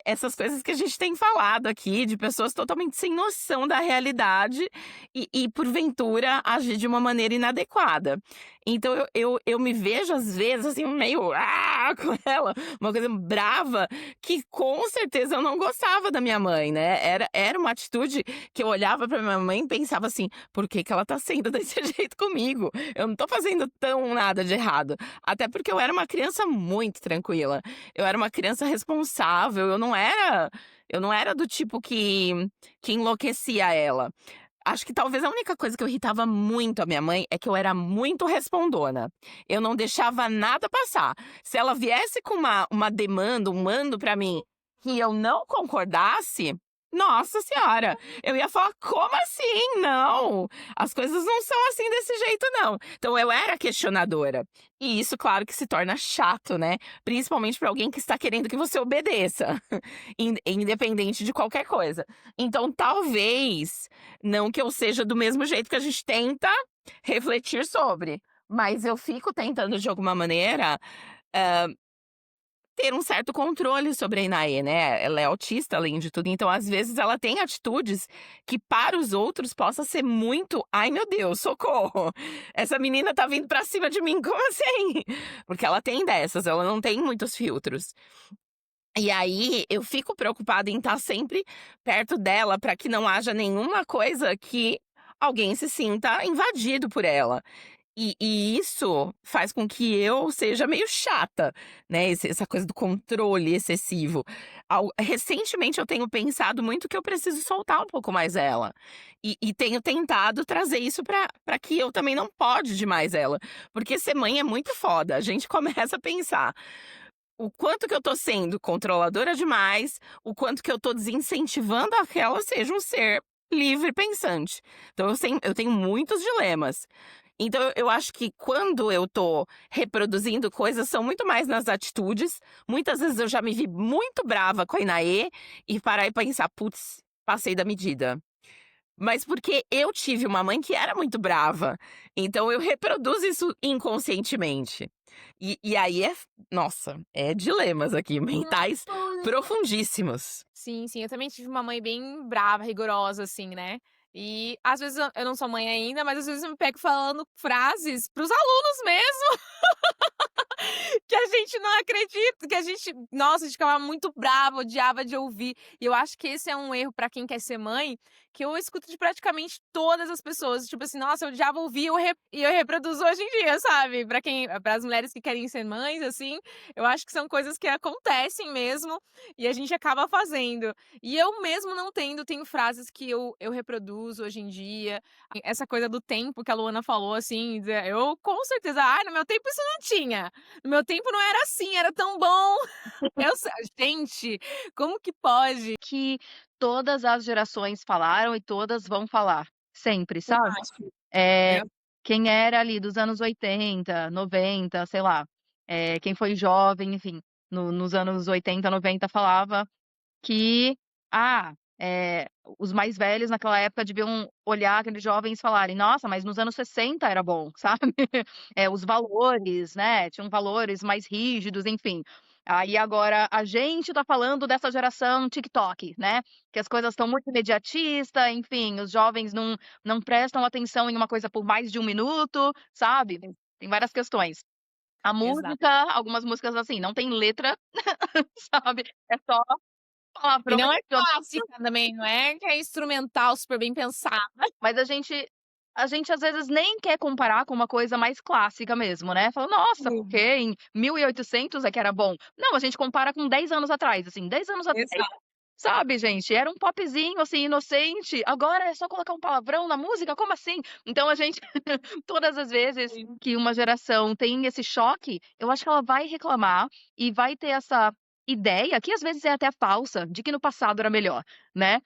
essas coisas que a gente tem falado aqui, de pessoas totalmente sem noção da realidade e porventura agir de uma maneira inadequada. Então eu me vejo às vezes assim meio com ela, uma coisa brava, que com certeza eu não gostava da minha mãe, né. Era uma atitude que eu olhava pra minha mãe e pensava assim: "Por que que ela tá sendo desse jeito comigo? Eu não tô fazendo tão nada de errado". Até porque eu era uma criança muito tranquila. Eu era uma criança responsável, eu não era do tipo que enlouquecia ela. Acho que talvez a única coisa que eu irritava muito a minha mãe é que eu era muito respondona. Eu não deixava nada passar. Se ela viesse com uma demanda, um mando pra mim, que eu não concordasse, nossa senhora, eu ia falar: "Como assim? Não, as coisas não são assim desse jeito não". Então eu era questionadora. E isso claro que se torna chato, né, principalmente pra alguém que está querendo que você obedeça, independente de qualquer coisa. Então talvez, não que eu seja do mesmo jeito, que a gente tenta refletir sobre, mas eu fico tentando de alguma maneira, ter um certo controle sobre a Inaê, né, ela é autista além de tudo, então às vezes ela tem atitudes que para os outros possa ser muito: "Ai meu Deus, socorro, essa menina tá vindo pra cima de mim, como assim?". Porque ela tem dessas, ela não tem muitos filtros. E aí, eu fico preocupada em estar sempre perto dela para que não haja nenhuma coisa que alguém se sinta invadido por ela. E isso faz com que eu seja meio chata, né, essa coisa do controle excessivo. Recentemente eu tenho pensado muito que eu preciso soltar um pouco mais ela. E tenho tentado trazer isso pra que eu também não pode demais ela. Porque ser mãe é muito foda, a gente começa a pensar o quanto que eu tô sendo controladora demais, o quanto que eu tô desincentivando a que ela seja um ser livre pensante. Então eu tenho muitos dilemas. Então eu acho que quando eu tô reproduzindo coisas, são muito mais nas atitudes. Muitas vezes eu já me vi muito brava com a Inaê e parar e pensar: "Putz, passei da medida". Mas porque eu tive uma mãe que era muito brava, então eu reproduzo isso inconscientemente. E aí nossa, é dilemas aqui, mentais profundíssimos. Sim, sim, eu também tive uma mãe bem brava, rigorosa, assim, né. E às vezes eu não sou mãe ainda, mas às vezes eu me pego falando frases para os alunos mesmo. Que a gente não acredita, que a gente, nossa, a gente ficava muito brava, odiava de ouvir. E eu acho que esse é um erro pra quem quer ser mãe, que eu escuto de praticamente todas as pessoas. Tipo assim, nossa, eu odiava ouvir e eu reproduzo hoje em dia, sabe? Para as mulheres que querem ser mães, assim, eu acho que são coisas que acontecem mesmo e a gente acaba fazendo. E eu mesmo não tenho frases que eu reproduzo hoje em dia. Essa coisa do tempo que a Luana falou, assim, eu com certeza, no meu tempo isso não tinha. No meu tempo não era assim, era tão bom. Gente, como que pode? Que todas as gerações falaram e todas vão falar, sempre, Eu sabe? acho. Eh, É, quem era ali dos anos 80, 90, sei lá, quem foi jovem, enfim, nos anos 80, 90 falava que, ah, os mais velhos naquela época deviam olhar aqueles jovens e falarem: "Nossa, mas nos anos 60 era bom", sabe. Os valores, né, tinham valores mais rígidos, enfim. Aí agora a gente tá falando dessa geração TikTok, né, que as coisas estão muito imediatista, enfim, os jovens não prestam atenção em uma coisa por mais de um minuto, sabe. Tem várias questões. A exato. música, algumas músicas, assim, não tem letra, sabe, é só E palavrão, não é então, clássica também, não é que é instrumental super bem pensada. mas a gente às vezes nem quer comparar com uma coisa mais clássica mesmo, né, fala: "Nossa, porque Sim, em 1800 é que era bom". Não, a gente compara com 10 anos atrás, assim, 10 anos atrás, exato. sabe, gente, era um popzinho, assim, inocente, agora é só colocar um palavrão na música, como assim? Então a gente todas as vezes Sim. que uma geração tem esse choque, eu acho que ela vai reclamar e vai ter essa ideia, que às vezes é até falsa, de que no passado era melhor, né.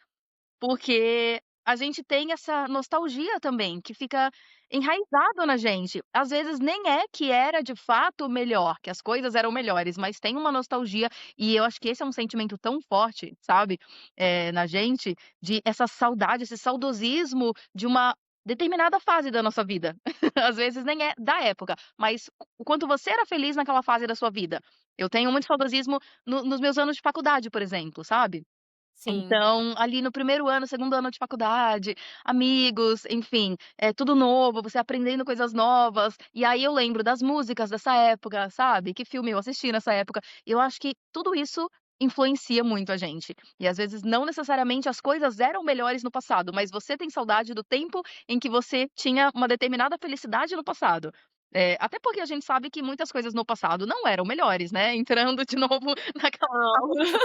Porque a gente tem essa nostalgia também, que fica enraizado na gente. Às vezes nem é que era de fato melhor, que as coisas eram melhores, mas tem uma nostalgia, e eu acho que esse é um sentimento tão forte, sabe, na gente, de essa saudade, esse saudosismo de uma determinada fase da nossa vida. Às vezes nem é da época, mas o quanto você era feliz naquela fase da sua vida. Eu tenho muito saudosismo nos meus anos de faculdade, por exemplo, sabe. Sim. Então, ali no primeiro ano, segundo ano de faculdade, amigos, enfim, é tudo novo, você aprendendo coisas novas, e aí eu lembro das músicas dessa época, sabe, que filme eu assisti nessa época. Eu acho que tudo isso influencia muito a gente. E às vezes não necessariamente as coisas eram melhores no passado, mas você tem saudade do tempo em que você tinha uma determinada felicidade no passado. Até porque a gente sabe que muitas coisas no passado não eram melhores, né, entrando de novo naquela Não.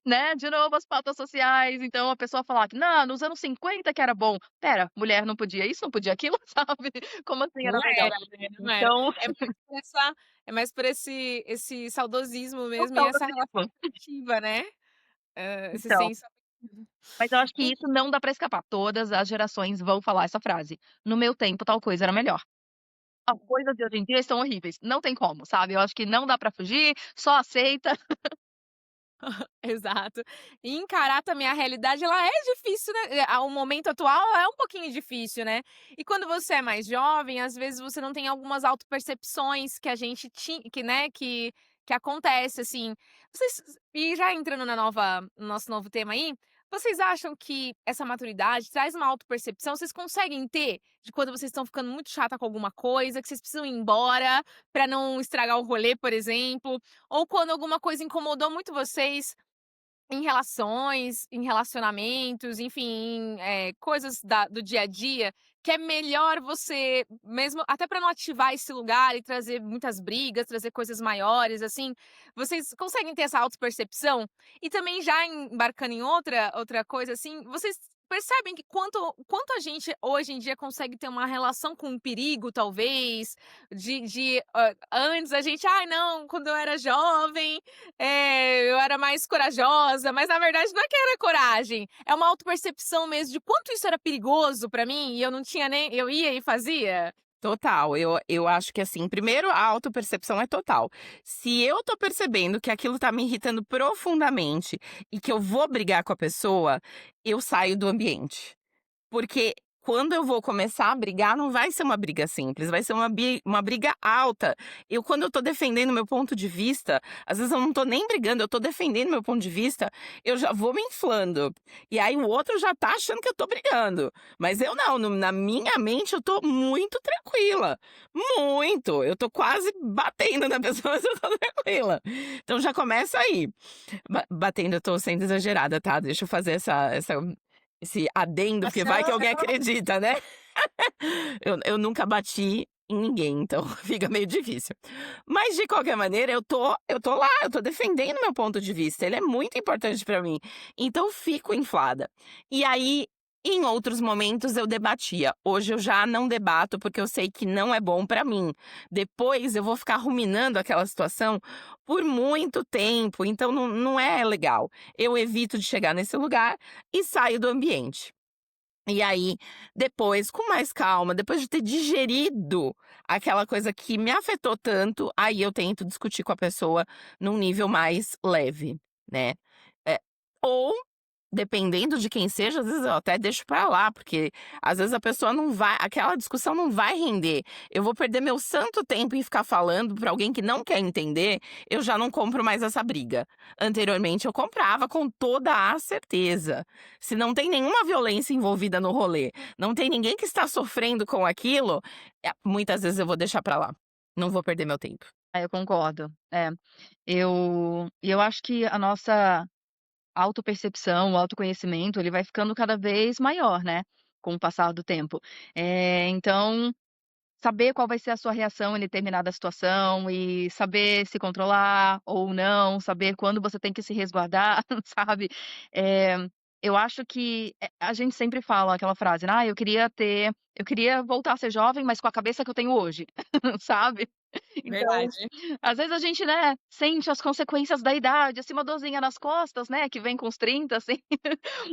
né, de novo as pautas sociais, então a pessoa falar que: "Não, nos anos 50 que era bom". Espera, mulher não podia isso, não podia aquilo, sabe, como assim Não era melhor? era, né, não era. Então, É mais por esse saudosismo é o mesmo e essa relação saudosismo. afetiva, né, esse Então, senso afetivo. mas eu acho que E isso não dá pra escapar, todas as gerações vão falar essa frase: "No meu tempo tal coisa era melhor". As coisas de hoje em dia estão horríveis, não tem como, sabe, eu acho que não dá pra fugir, só aceita. exato. E encarar também a realidade, ela é difícil, né, o momento atual é um pouquinho difícil, né. E quando você é mais jovem, às vezes você não tem algumas autopercepções que a gente tinha, que, né, que acontece, assim. Vocês e já entrando no nosso novo tema aí, vocês acham que essa maturidade traz uma autopercepção? Vocês conseguem ter de quando vocês estão ficando muito chata com alguma coisa, que vocês precisam ir embora pra não estragar o rolê, por exemplo? Ou quando alguma coisa incomodou muito vocês em relações, em relacionamentos, enfim, em, coisas do dia a dia, que é melhor você mesmo até para não ativar esse lugar e trazer muitas brigas, trazer coisas maiores, assim, vocês conseguem ter essa autopercepção? E também já embarcando em outra coisa, assim, vocês percebem que quanto a gente hoje em dia consegue ter uma relação com o perigo, talvez, antes a gente: "Ai não, quando eu era jovem, eu era mais corajosa", mas na verdade não é que era coragem, é uma autopercepção mesmo de quanto isso era perigoso pra mim e eu não tinha nem eu ia e fazia. Total, eu acho que assim, primeiro a autopercepção é total. Se eu tô percebendo que aquilo tá me irritando profundamente e que eu vou brigar com a pessoa, eu saio do ambiente. Porque quando eu vou começar a brigar, não vai ser uma briga simples, vai ser uma briga alta. Quando eu tô defendendo meu ponto de vista, às vezes eu não tô nem brigando, eu tô defendendo meu ponto de vista, eu já vou me inflando. E aí o outro já tá achando que eu tô brigando. Mas eu não, na minha mente eu tô muito tranquila. Muito. Eu tô quase batendo na pessoa, mas eu tô tranquila. Então já começa aí. Batendo, eu tô sendo exagerada, tá? Deixa eu fazer esse adendo, porque vai que alguém acredita, né? Eu nunca bati em ninguém, então fica meio difícil. Mas de qualquer maneira, eu tô lá, eu tô defendendo meu ponto de vista, ele é muito importante pra mim. Então eu fico inflada. E aí, em outros momentos eu debatia. Hoje eu já não debato, porque eu sei que não é bom pra mim. Depois eu vou ficar ruminando aquela situação por muito tempo, então não é legal. Eu evito de chegar nesse lugar e saio do ambiente. E aí, depois, com mais calma, depois de ter digerido aquela coisa que me afetou tanto, aí eu tento discutir com a pessoa num nível mais leve, né. Ou, dependendo de quem seja, às vezes eu até deixo pra lá, porque às vezes a pessoa não vai, aquela discussão não vai render. Eu vou perder meu santo tempo em ficar falando pra alguém que não quer entender, eu já não compro mais essa briga. Anteriormente eu comprava com toda a certeza. Se não tem nenhuma violência envolvida no rolê, não tem ninguém que está sofrendo com aquilo, muitas vezes eu vou deixar pra lá. Não vou perder meu tempo. Eu concordo. Eu acho que a nossa autopercepção, o autoconhecimento, ele vai ficando cada vez maior, né, com o passar do tempo. Então, saber qual vai ser a sua reação em determinada situação e saber se controlar ou não, saber quando você tem que se resguardar, sabe. Eh, eu acho que, a gente sempre fala aquela frase, né: "Ah, eu queria voltar a ser jovem, mas com a cabeça que eu tenho hoje", sabe. Então, Verdade. às vezes a gente, né, sente as consequências da idade, assim, uma dorzinha nas costas, né, que vem com os 30, assim,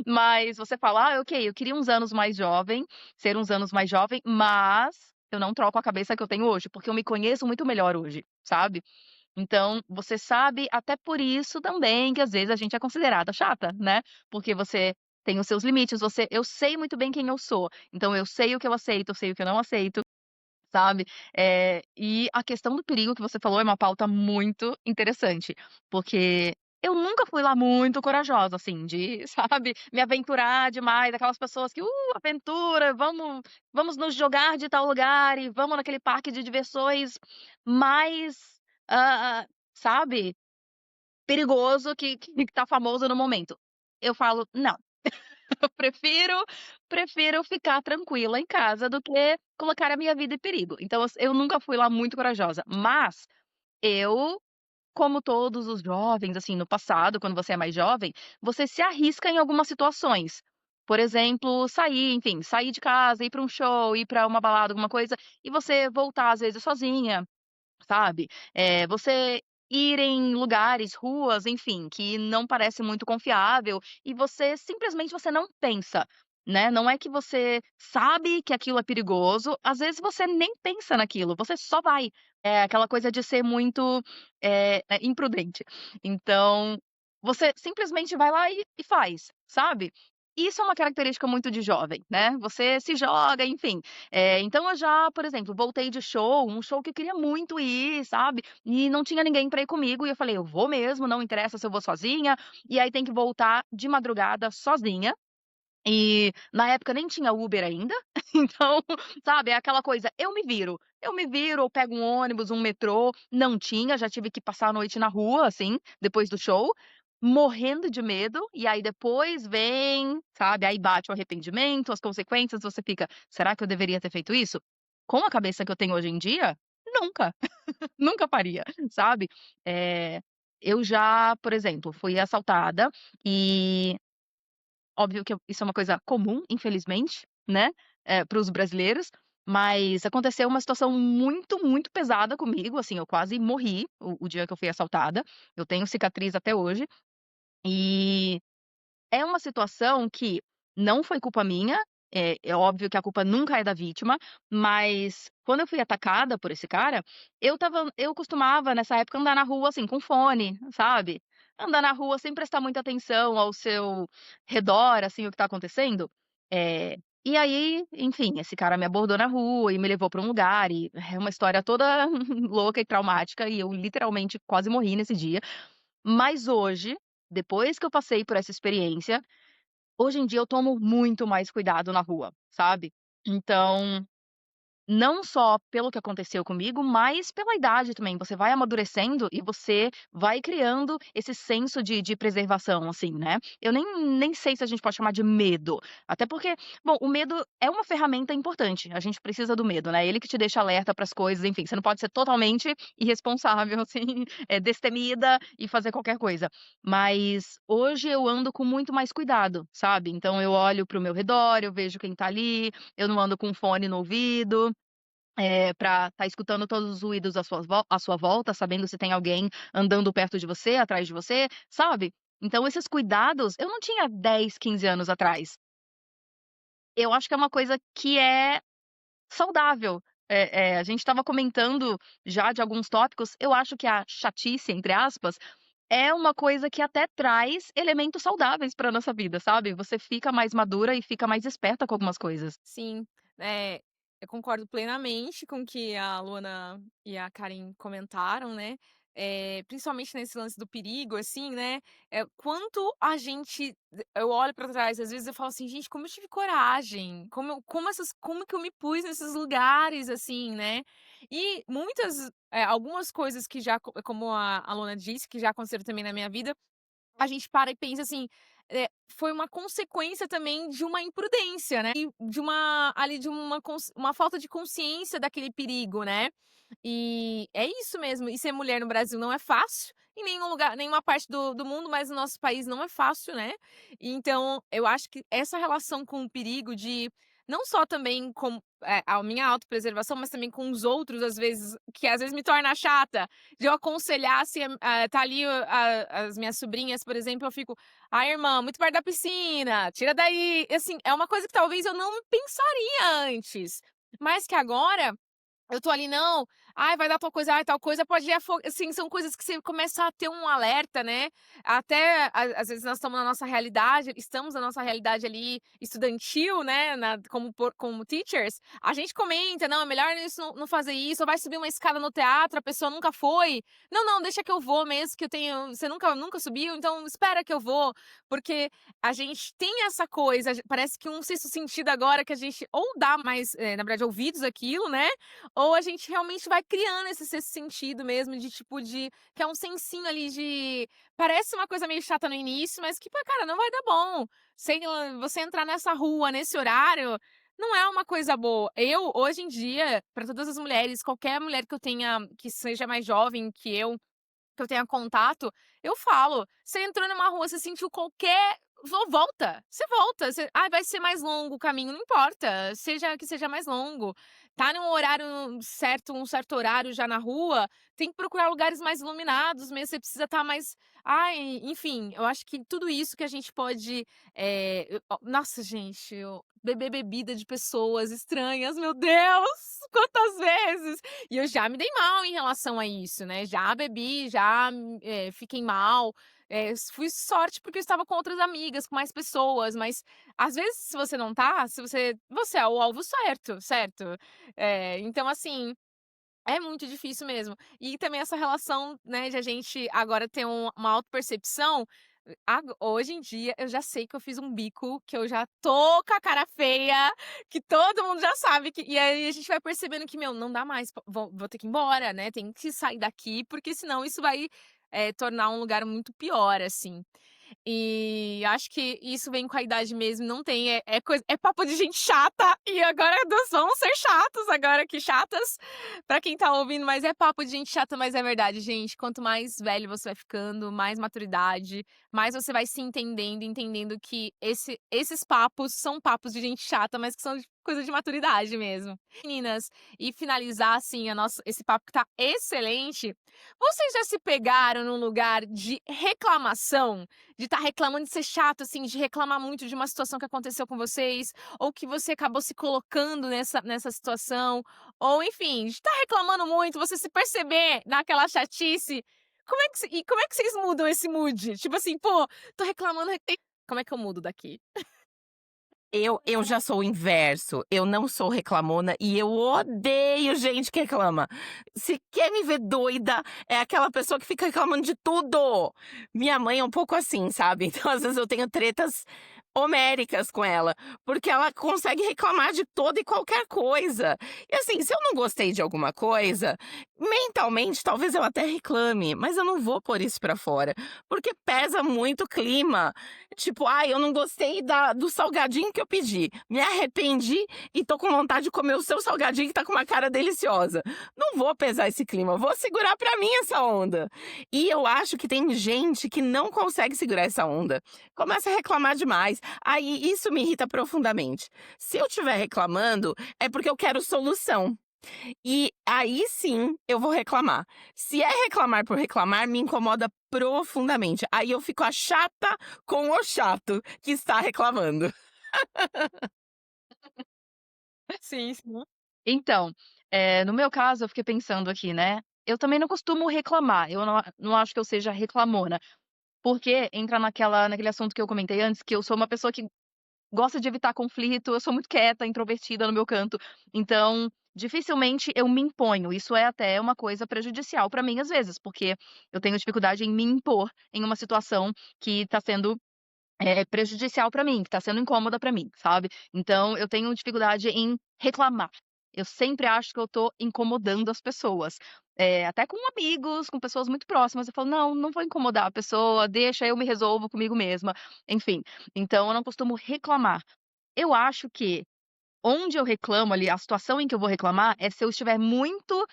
mas você fala: "Ah, ok, eu queria uns anos mais jovem, ser uns anos mais jovem, mas eu não troco a cabeça que eu tenho hoje, porque eu me conheço muito melhor hoje", sabe. Então, você sabe até por isso também que às vezes a gente é considerada chata, né, porque você tem os seus limites, eu sei muito bem quem eu sou, então eu sei o que eu aceito, eu sei o que eu não aceito. Sabe? E a questão do perigo que você falou é uma pauta muito interessante, porque eu nunca fui lá muito corajosa, assim, de, sabe, me aventurar demais, aquelas pessoas que: aventura, vamos nos jogar de tal lugar e vamos naquele parque de diversões mais, sabe, perigoso que tá famoso no momento". Eu falo: "Não". Eu prefiro ficar tranquila em casa do que colocar a minha vida em perigo. Então, eu nunca fui lá muito corajosa, mas eu, como todos os jovens, assim, no passado, quando você é mais jovem, você se arrisca em algumas situações. Por exemplo, sair, enfim, sair de casa, ir para um show, ir para uma balada, alguma coisa, e você voltar às vezes sozinha. Sabe, você ir em lugares, ruas, enfim, que não parece muito confiável e você simplesmente você não pensa, né, não é que você sabe que aquilo é perigoso, às vezes você nem pensa naquilo, você só vai. É aquela coisa de ser muito, imprudente. Então, você simplesmente vai lá e faz, sabe. Isso é uma característica muito de jovem, né, você se joga, enfim. Então eu já, por exemplo, voltei de show, um show que eu queria muito ir, sabe, e não tinha ninguém pra ir comigo e eu falei: "Eu vou mesmo, não interessa se eu vou sozinha", e aí tem que voltar de madrugada sozinha, e na época nem tinha Uber ainda, então, sabe, é aquela coisa, eu me viro, eu pego um ônibus, um metrô, não tinha, já tive que passar a noite na rua, assim, depois do show, morrendo de medo, e aí depois vem, sabe, aí bate o arrependimento, as consequências, você fica: "Será que eu deveria ter feito isso?". Com a cabeça que eu tenho hoje em dia, nunca, nunca faria, sabe. Eh, eu já, por exemplo, fui assaltada e óbvio que isso é uma coisa comum, infelizmente, né, para os brasileiros, mas aconteceu uma situação muito, muito pesada comigo, assim, eu quase morri o dia que eu fui assaltada, eu tenho cicatriz até hoje, e é uma situação que não foi culpa minha, é óbvio que a culpa nunca é da vítima, mas quando eu fui atacada por esse cara, eu costumava nessa época andar na rua, assim, com fone, sabe. Andar na rua sem prestar muita atenção ao seu redor, assim, o que tá acontecendo. E aí, enfim, esse cara me abordou na rua e me levou pra um lugar e é uma história toda louca e traumática e eu literalmente quase morri nesse dia. Mas hoje, depois que eu passei por essa experiência, hoje em dia eu tomo muito mais cuidado na rua, sabe. Então não só pelo que aconteceu comigo, mas pela idade também, você vai amadurecendo e você vai criando esse senso de preservação, assim, né. Eu nem sei se a gente pode chamar de medo, até porque, bom, o medo é uma ferramenta importante, a gente precisa do medo, né, ele que te deixa alerta para as coisas, enfim, você não pode ser totalmente irresponsável, assim, destemida e fazer qualquer coisa. Mas hoje eu ando com muito mais cuidado, sabe, então eu olho para o meu redor, eu vejo quem tá ali, eu não ando com fone no ouvido, pra estar escutando todos os ruídos à sua volta, sabendo se tem alguém andando perto de você, atrás de você, sabe. Então esses cuidados eu não tinha 10, 15 anos atrás. Eu acho que é uma coisa que é saudável. A gente estava comentando já de alguns tópicos, eu acho que a "chatice", entre aspas, é uma coisa que até traz elementos saudáveis pra nossa vida, sabe. Você fica mais madura e fica mais esperta com algumas coisas. Sim, eu concordo plenamente com o que a Luana e a Karen comentaram, né, principalmente nesse lance do perigo, assim, né, quanto a gente eu olho pra trás, às vezes eu falo assim: "Gente, como eu tive coragem, como que eu me pus nesses lugares, assim, né". E algumas coisas que já como a Luana disse, que já aconteceram também na minha vida, a gente para e pensa assim, foi uma consequência também de uma imprudência, né, e de uma falta de consciência daquele perigo, né. E é isso mesmo, e ser mulher no Brasil não é fácil, em nenhum lugar nenhuma parte do mundo, mas no nosso país não é fácil, né. Então, eu acho que essa relação com o perigo de não só também com, a minha autopreservação, mas também com os outros, às vezes, que às vezes me torna chata, de eu aconselhar se, tá ali as minhas sobrinhas, por exemplo, eu fico: "Ai, irmã, muito perto da piscina, tira daí". Assim, é uma coisa que talvez eu não pensaria antes, mas que agora eu tô ali: "Não, ai, vai dar tal coisa, ai, tal coisa pode assim, são coisas que você começa a ter um alerta, né, até às vezes nós estamos na nossa realidade ali estudantil, né, como teachers, a gente comenta: "Não, é melhor isso não fazer isso", ou vai subir uma escada no teatro, a pessoa nunca foi. "Não, não, deixa que eu vou mesmo, que eu tenho você nunca subiu, então espera que eu vou", porque a gente tem essa coisa, parece que um sexto sentido agora que a gente ou dá mais, na verdade ouvidos àquilo, né, ou a gente realmente vai criando esse sexto sentido mesmo de tipo de que é um sensinho ali de parece uma coisa meio chata no início, mas que, pô, cara, não vai dar bom. Sei lá, você entrar nessa rua nesse horário, não é uma coisa boa. Eu, hoje em dia, pra todas as mulheres, qualquer mulher que eu tenha que seja mais jovem que eu tenha contato, eu falo: "Você entrou numa rua, você sentiu qualquer volta, você volta, vai ser mais longo o caminho, não importa, seja que seja mais longo. Tá num horário certo um certo horário já na rua, tem que procurar lugares mais iluminados mesmo, você precisa estar mais". Enfim, eu acho que tudo isso que a gente pode, nossa gente, beber bebida de pessoas estranhas, meu Deus, quantas vezes! E eu já me dei mal em relação a isso, né, já bebi, já, fiquei mal, fui sorte porque eu estava com outras amigas, com mais pessoas, mas às vezes se você não tá, se você é o alvo certo, certo? Então assim, é muito difícil mesmo. E também essa relação, né, de a gente agora ter uma autopercepção, hoje em dia eu já sei que eu fiz um bico, que eu já tô com a cara feia, que todo mundo já sabe e aí a gente vai percebendo que: "Meu, não dá mais, vou ter que ir embora, né, tenho que sair daqui, porque senão isso vai, tornar um lugar muito pior, assim". E acho que isso vem com a idade mesmo, não tem é papo de gente chata, e agora nós vamos ser chatos agora aqui, chatas pra quem tá ouvindo, mas é papo de gente chata, mas é verdade, gente, quanto mais velho você vai ficando, mais maturidade, mais você vai se entendendo, entendendo que esses papos são papos de gente chata, mas que são coisa de maturidade mesmo. Meninas, e finalizar, assim, esse papo que tá excelente, vocês já se pegaram num lugar de reclamação? De estar reclamando, de ser chato, assim, de reclamar muito de uma situação que aconteceu com vocês, ou que você acabou se colocando nessa situação, ou enfim, de estar reclamando muito, você se perceber naquela chatice, como é que vocês mudam esse mood? Tipo assim: "Pô, tô reclamando, como é que eu mudo daqui?". Eu já sou o inverso, eu não sou reclamona e eu odeio gente que reclama. Se quer me ver doida, é aquela pessoa que fica reclamando de tudo. Minha mãe é um pouco assim, sabe, então às vezes eu tenho tretas homéricas com ela, porque ela consegue reclamar de toda e qualquer coisa. E assim, se eu não gostei de alguma coisa, mentalmente talvez eu até reclame, mas eu não vou pôr isso pra fora, porque pesa muito o clima. Tipo: "Ai, eu não gostei do salgadinho que eu pedi, me arrependi e tô com vontade de comer o seu salgadinho que tá com uma cara deliciosa". Não vou pesar esse clima, vou segurar pra mim essa onda. E eu acho que tem gente que não consegue segurar essa onda, começa a reclamar demais. Aí isso me irrita profundamente. Se eu estiver reclamando, é porque eu quero solução. E aí sim eu vou reclamar. Se é reclamar por reclamar, me incomoda profundamente. Aí eu fico a chata com o chato que está reclamando. Sim, sim. Então, no meu caso, eu fiquei pensando aqui, né, eu também não costumo reclamar, eu não acho que eu seja reclamona, porque entra naquele assunto que eu comentei antes, que eu sou uma pessoa que gosta de evitar conflito, eu sou muito quieta, introvertida no meu canto, então dificilmente eu me imponho, isso é até uma coisa prejudicial pra mim às vezes, porque eu tenho dificuldade em me impor em uma situação que tá sendo, prejudicial pra mim, que tá sendo incômoda pra mim, sabe. Então eu tenho dificuldade em reclamar, eu sempre acho que eu tô incomodando as pessoas, até com amigos, com pessoas muito próximas, eu falo: "Não, não vou incomodar a pessoa, deixa, eu me resolvo comigo mesma", enfim, então eu não costumo reclamar. Eu acho que onde eu reclamo ali, a situação em que eu vou reclamar é se eu estiver muito,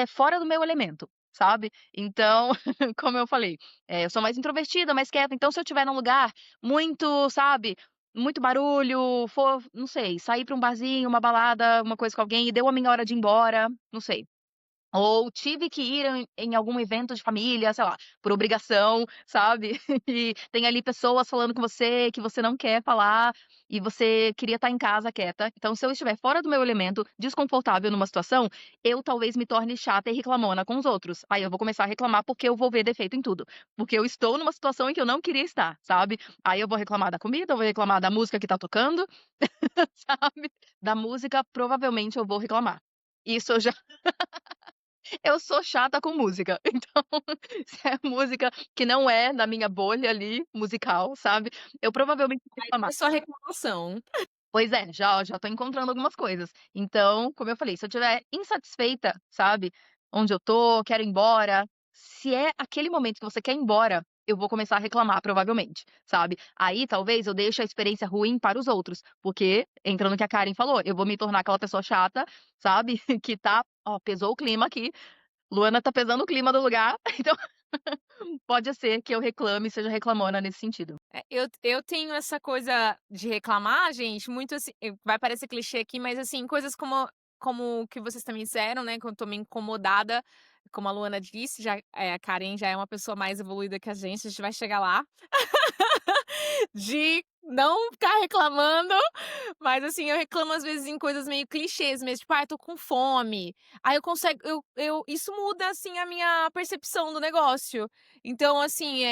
fora do meu elemento, sabe. Então, como eu falei, eu sou mais introvertida, mais quieta, então se eu estiver num lugar muito, sabe, muito barulho, for, não sei, sair pra um barzinho, uma balada, uma coisa com alguém e deu a minha hora de ir embora, não sei, ou tive que ir em algum evento de família, sei lá, por obrigação, sabe, e tem ali pessoas falando com você que você não quer falar, e você queria estar em casa quieta. Então se eu estiver fora do meu elemento, desconfortável numa situação, eu talvez me torne chata e reclamona com os outros. Aí eu vou começar a reclamar, porque eu vou ver defeito em tudo, porque eu estou numa situação em que eu não queria estar, sabe. Aí eu vou reclamar da comida, eu vou reclamar da música que tá tocando, sabe, da música provavelmente eu vou reclamar. Isso eu sou chata com música, então se é música que não é da minha bolha ali, musical, sabe, eu provavelmente vou reclamar. É só reclamação. Pois é, já tô encontrando algumas coisas. Então, como eu falei, se eu estiver insatisfeita, sabe, onde eu tô, quero ir embora, se é aquele momento que você quer ir embora, eu vou começar a reclamar provavelmente, sabe. Aí talvez eu deixe a experiência ruim para os outros, porque entra no que a Karen falou, eu vou me tornar aquela pessoa chata, sabe, que tá, ó, pesou o clima aqui, Luana tá pesando o clima do lugar, então pode ser que eu reclame, seja reclamona nesse sentido. Eu tenho essa coisa de reclamar, gente, muito assim, vai parecer clichê aqui, mas assim, coisas como o que vocês também disseram, né, que eu tô meio incomodada, como a Luana disse, já, a Karen já é uma pessoa mais evoluída que a gente vai chegar lá. De não ficar reclamando, mas assim, eu reclamo às vezes em coisas meio clichês mesmo, tipo: "Ai, tô com fome". Aí eu consigo eu isso muda, assim, a minha percepção do negócio. Então, assim,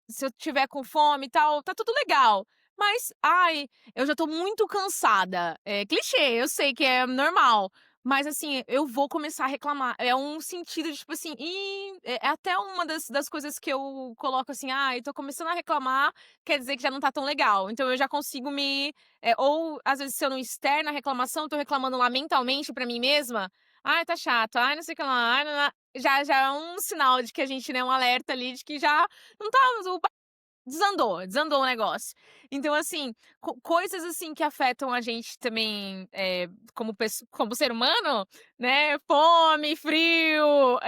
se eu tiver com fome e tal, tá tudo legal, mas: "Ai, eu já tô muito cansada". É clichê, eu sei que é normal, mas assim, eu vou começar a reclamar. É um sentido de tipo assim, é até uma das coisas que eu coloco assim: "Ai, tô começando a reclamar, quer dizer que já não tá tão legal". Então eu já consigo ou às vezes se eu não externo a reclamação, tô reclamando lá mentalmente pra mim mesma: "Ai, tá chato. Ai, não sei o que lá. Ai, nã-nã". Já é um sinal de que a gente, né, um alerta ali de que já não tá o desandou o negócio. Então assim, coisas assim que afetam a gente também, como ser humano, né, fome, frio,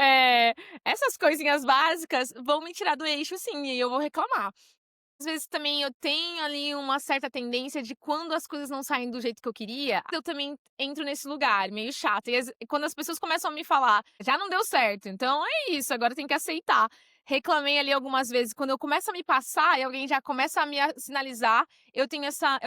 essas coisinhas básicas vão me tirar do eixo sim, e eu vou reclamar. Às vezes também eu tenho ali uma certa tendência de quando as coisas não saem do jeito que eu queria, eu também entro nesse lugar meio chato. E quando as pessoas começam a me falar: "Já não deu certo, então é isso, agora tem que aceitar". Reclamei ali algumas vezes, quando eu começo a me passar e alguém já começa a me sinalizar, eu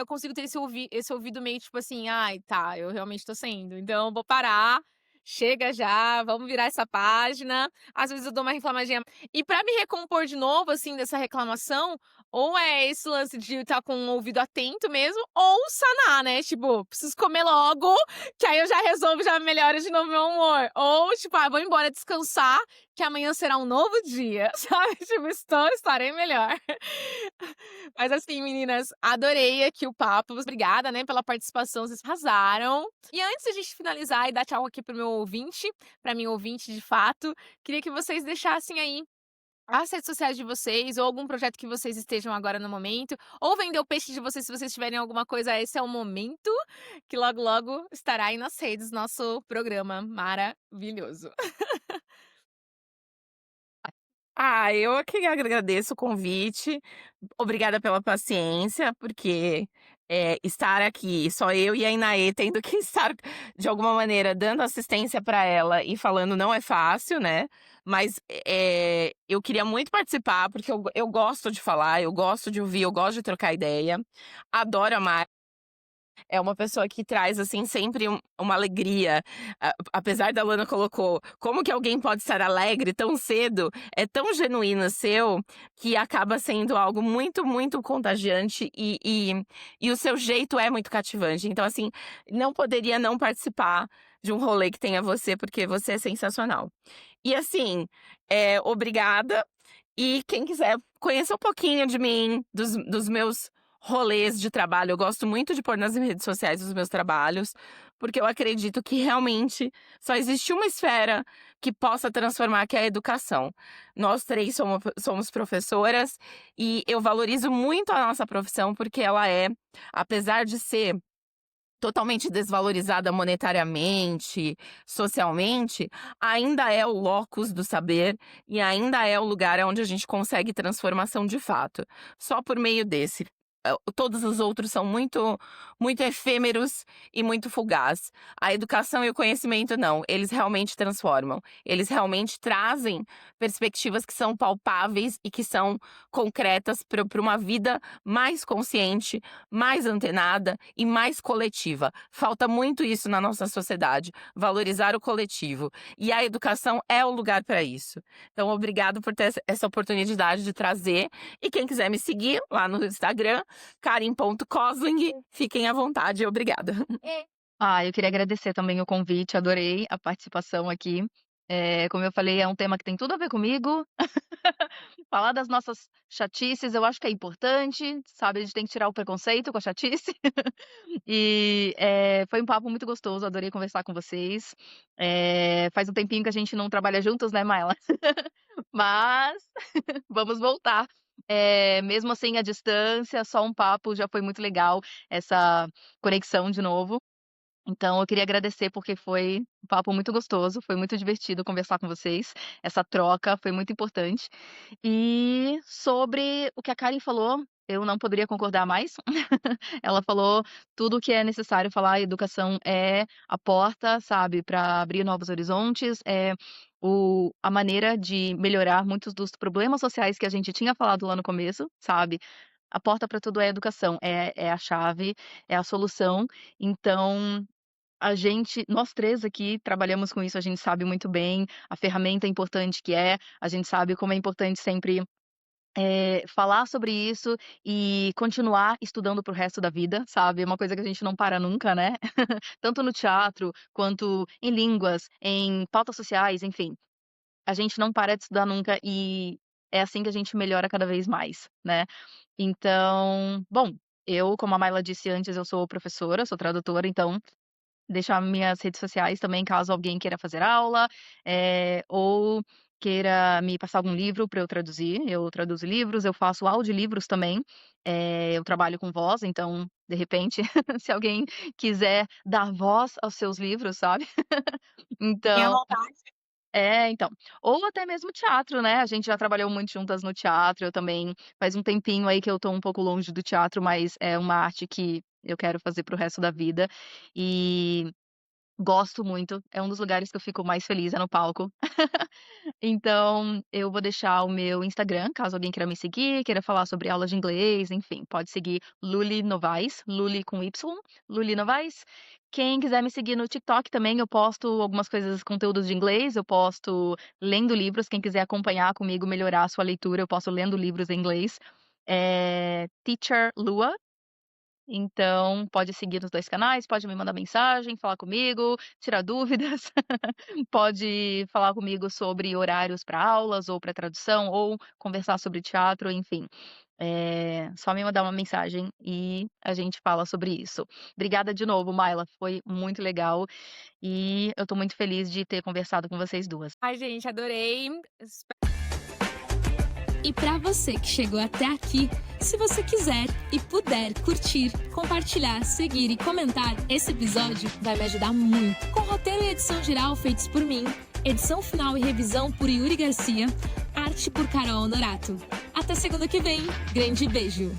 consigo ter esse ouvido meio tipo assim: "Ai, tá, eu realmente tô sendo, então eu vou parar". chega já, vamos virar essa página. Às vezes eu dou uma reclamadinha. E pra me recompor de novo, assim, dessa reclamação, ou é esse lance de estar com o ouvido atento mesmo, ou sanar, né? Tipo, preciso comer logo, que aí eu já resolvo, já melhora de novo meu humor. Ou, tipo, vou embora descansar, que amanhã será um novo dia, sabe? Tipo, estarei melhor. Mas assim, meninas, adorei aqui o papo. Obrigada, né, pela participação, vocês arrasaram. E antes de a gente finalizar e dar tchau aqui pro meu ouvinte, pra minha ouvinte de fato, queria que vocês deixassem aí as redes sociais de vocês, ou algum projeto que vocês estejam agora no momento, ou vender o peixe de vocês se vocês tiverem alguma coisa, esse é o momento, que logo logo estará aí nas redes nosso programa maravilhoso. Eu é que agradeço o convite. Obrigada pela paciência, porque, estar aqui, só eu e a Inaê tendo que estar, de alguma maneira, dando assistência para ela e falando não é fácil, né. Mas, eu queria muito participar, porque eu gosto de falar, eu gosto de ouvir, eu gosto de trocar ideia. Adoro a Mari. É uma pessoa que traz, assim, sempre uma alegria. Apesar da Luana colocou: "Como que alguém pode estar alegre tão cedo?", é tão genuíno seu, que acaba sendo algo muito, muito contagiante e o seu jeito é muito cativante. Então, assim, não poderia não participar de um rolê que tenha você, porque você é sensacional. E assim, obrigada, e quem quiser conhecer um pouquinho de mim, dos meus rolês de trabalho, eu gosto muito de pôr nas redes sociais os meus trabalhos, porque eu acredito que realmente só existe uma esfera que possa transformar, que é a educação. Nós 3 somos professoras e eu valorizo muito a nossa profissão, porque ela é, apesar de ser totalmente desvalorizada monetariamente, socialmente, ainda é o locus do saber e ainda é o lugar onde a gente consegue transformação de fato. Só por meio desse. Todos os outros são muito, muito efêmeros e muito fugaz. A educação e o conhecimento não, eles realmente transformam. Eles realmente trazem perspectivas que são palpáveis e que são concretas para uma vida mais consciente, mais antenada e mais coletiva. Falta muito isso na nossa sociedade, valorizar o coletivo. E a educação é o lugar para isso. Então, obrigado por ter essa oportunidade de trazer. E quem quiser me seguir lá no Instagram, karin.kosling, fiquem à vontade. Obrigada. Eu queria agradecer também o convite, adorei a participação aqui. Como eu falei, é um tema que tem tudo a ver comigo. Falar das nossas chatices, eu acho que é importante, sabe, a gente tem que tirar o preconceito com a chatice. E, foi um papo muito gostoso, adorei conversar com vocês. Faz um tempinho que a gente não trabalha juntos, né, Maila? Mas vamos voltar. Mesmo assim à distância, só um papo já foi muito legal, essa conexão de novo. Então eu queria agradecer, porque foi um papo muito gostoso, foi muito divertido conversar com vocês, essa troca foi muito importante. E sobre o que a Karen falou, eu não poderia concordar mais. Ela falou tudo o que é necessário falar, a educação é a porta, sabe, para abrir novos horizontes, é a maneira de melhorar muitos dos problemas sociais que a gente tinha falado lá no começo, sabe. A porta para tudo é a educação, é a chave, é a solução. Então nós 3 aqui trabalhamos com isso, a gente sabe muito bem a ferramenta importante que é, a gente sabe como é importante sempre, falar sobre isso e continuar estudando para o resto da vida, sabe, é uma coisa que a gente não para nunca, né, tanto no teatro, quanto em línguas, em pautas sociais, enfim, a gente não para de estudar nunca e é assim que a gente melhora cada vez mais, né. Então, bom, eu, como a Maila disse antes, eu sou professora, sou tradutora, então deixar minhas redes sociais também, caso alguém queira fazer aula, ou queira me passar algum livro para eu traduzir. Eu traduzo livros, eu faço audiolivros também, eu trabalho com voz, então, de repente, se alguém quiser dar voz aos seus livros, sabe. Fiquem à Então vontade. então. Ou até mesmo teatro, né, a gente já trabalhou muito juntas no teatro, eu também faz um tempinho aí que eu tô um pouco longe do teatro, mas é uma arte que eu quero fazer para o resto da vida. E Gosto muito, é um dos lugares que eu fico mais feliz, é no palco. Então, eu vou deixar o meu Instagram, caso alguém queira me seguir, queira falar sobre aulas de inglês, enfim, pode seguir Luli Novaes, Luli com Y, Luli Novaes. Quem quiser me seguir no TikTok também, eu posto algumas coisas, conteúdos de inglês, eu posto lendo livros, quem quiser acompanhar comigo, melhorar a sua leitura, eu posto lendo livros em inglês. Teacher Lua. Então, pode seguir nos 2 canais, pode me mandar mensagem, falar comigo, tirar dúvidas, pode falar comigo sobre horários para aulas ou para tradução, ou conversar sobre teatro, enfim. Só me mandar uma mensagem e a gente fala sobre isso. Obrigada de novo, Maila, foi muito legal e eu tô muito feliz de ter conversado com vocês 2. Ai, gente, adorei. E para você que chegou até aqui, se você quiser e puder curtir, compartilhar, seguir e comentar, esse episódio vai me ajudar muito. Com roteiro e edição geral feitos por mim, edição final e revisão por Yuri Garcia, arte por Carol Honorato. Até segunda que vem, grande beijo!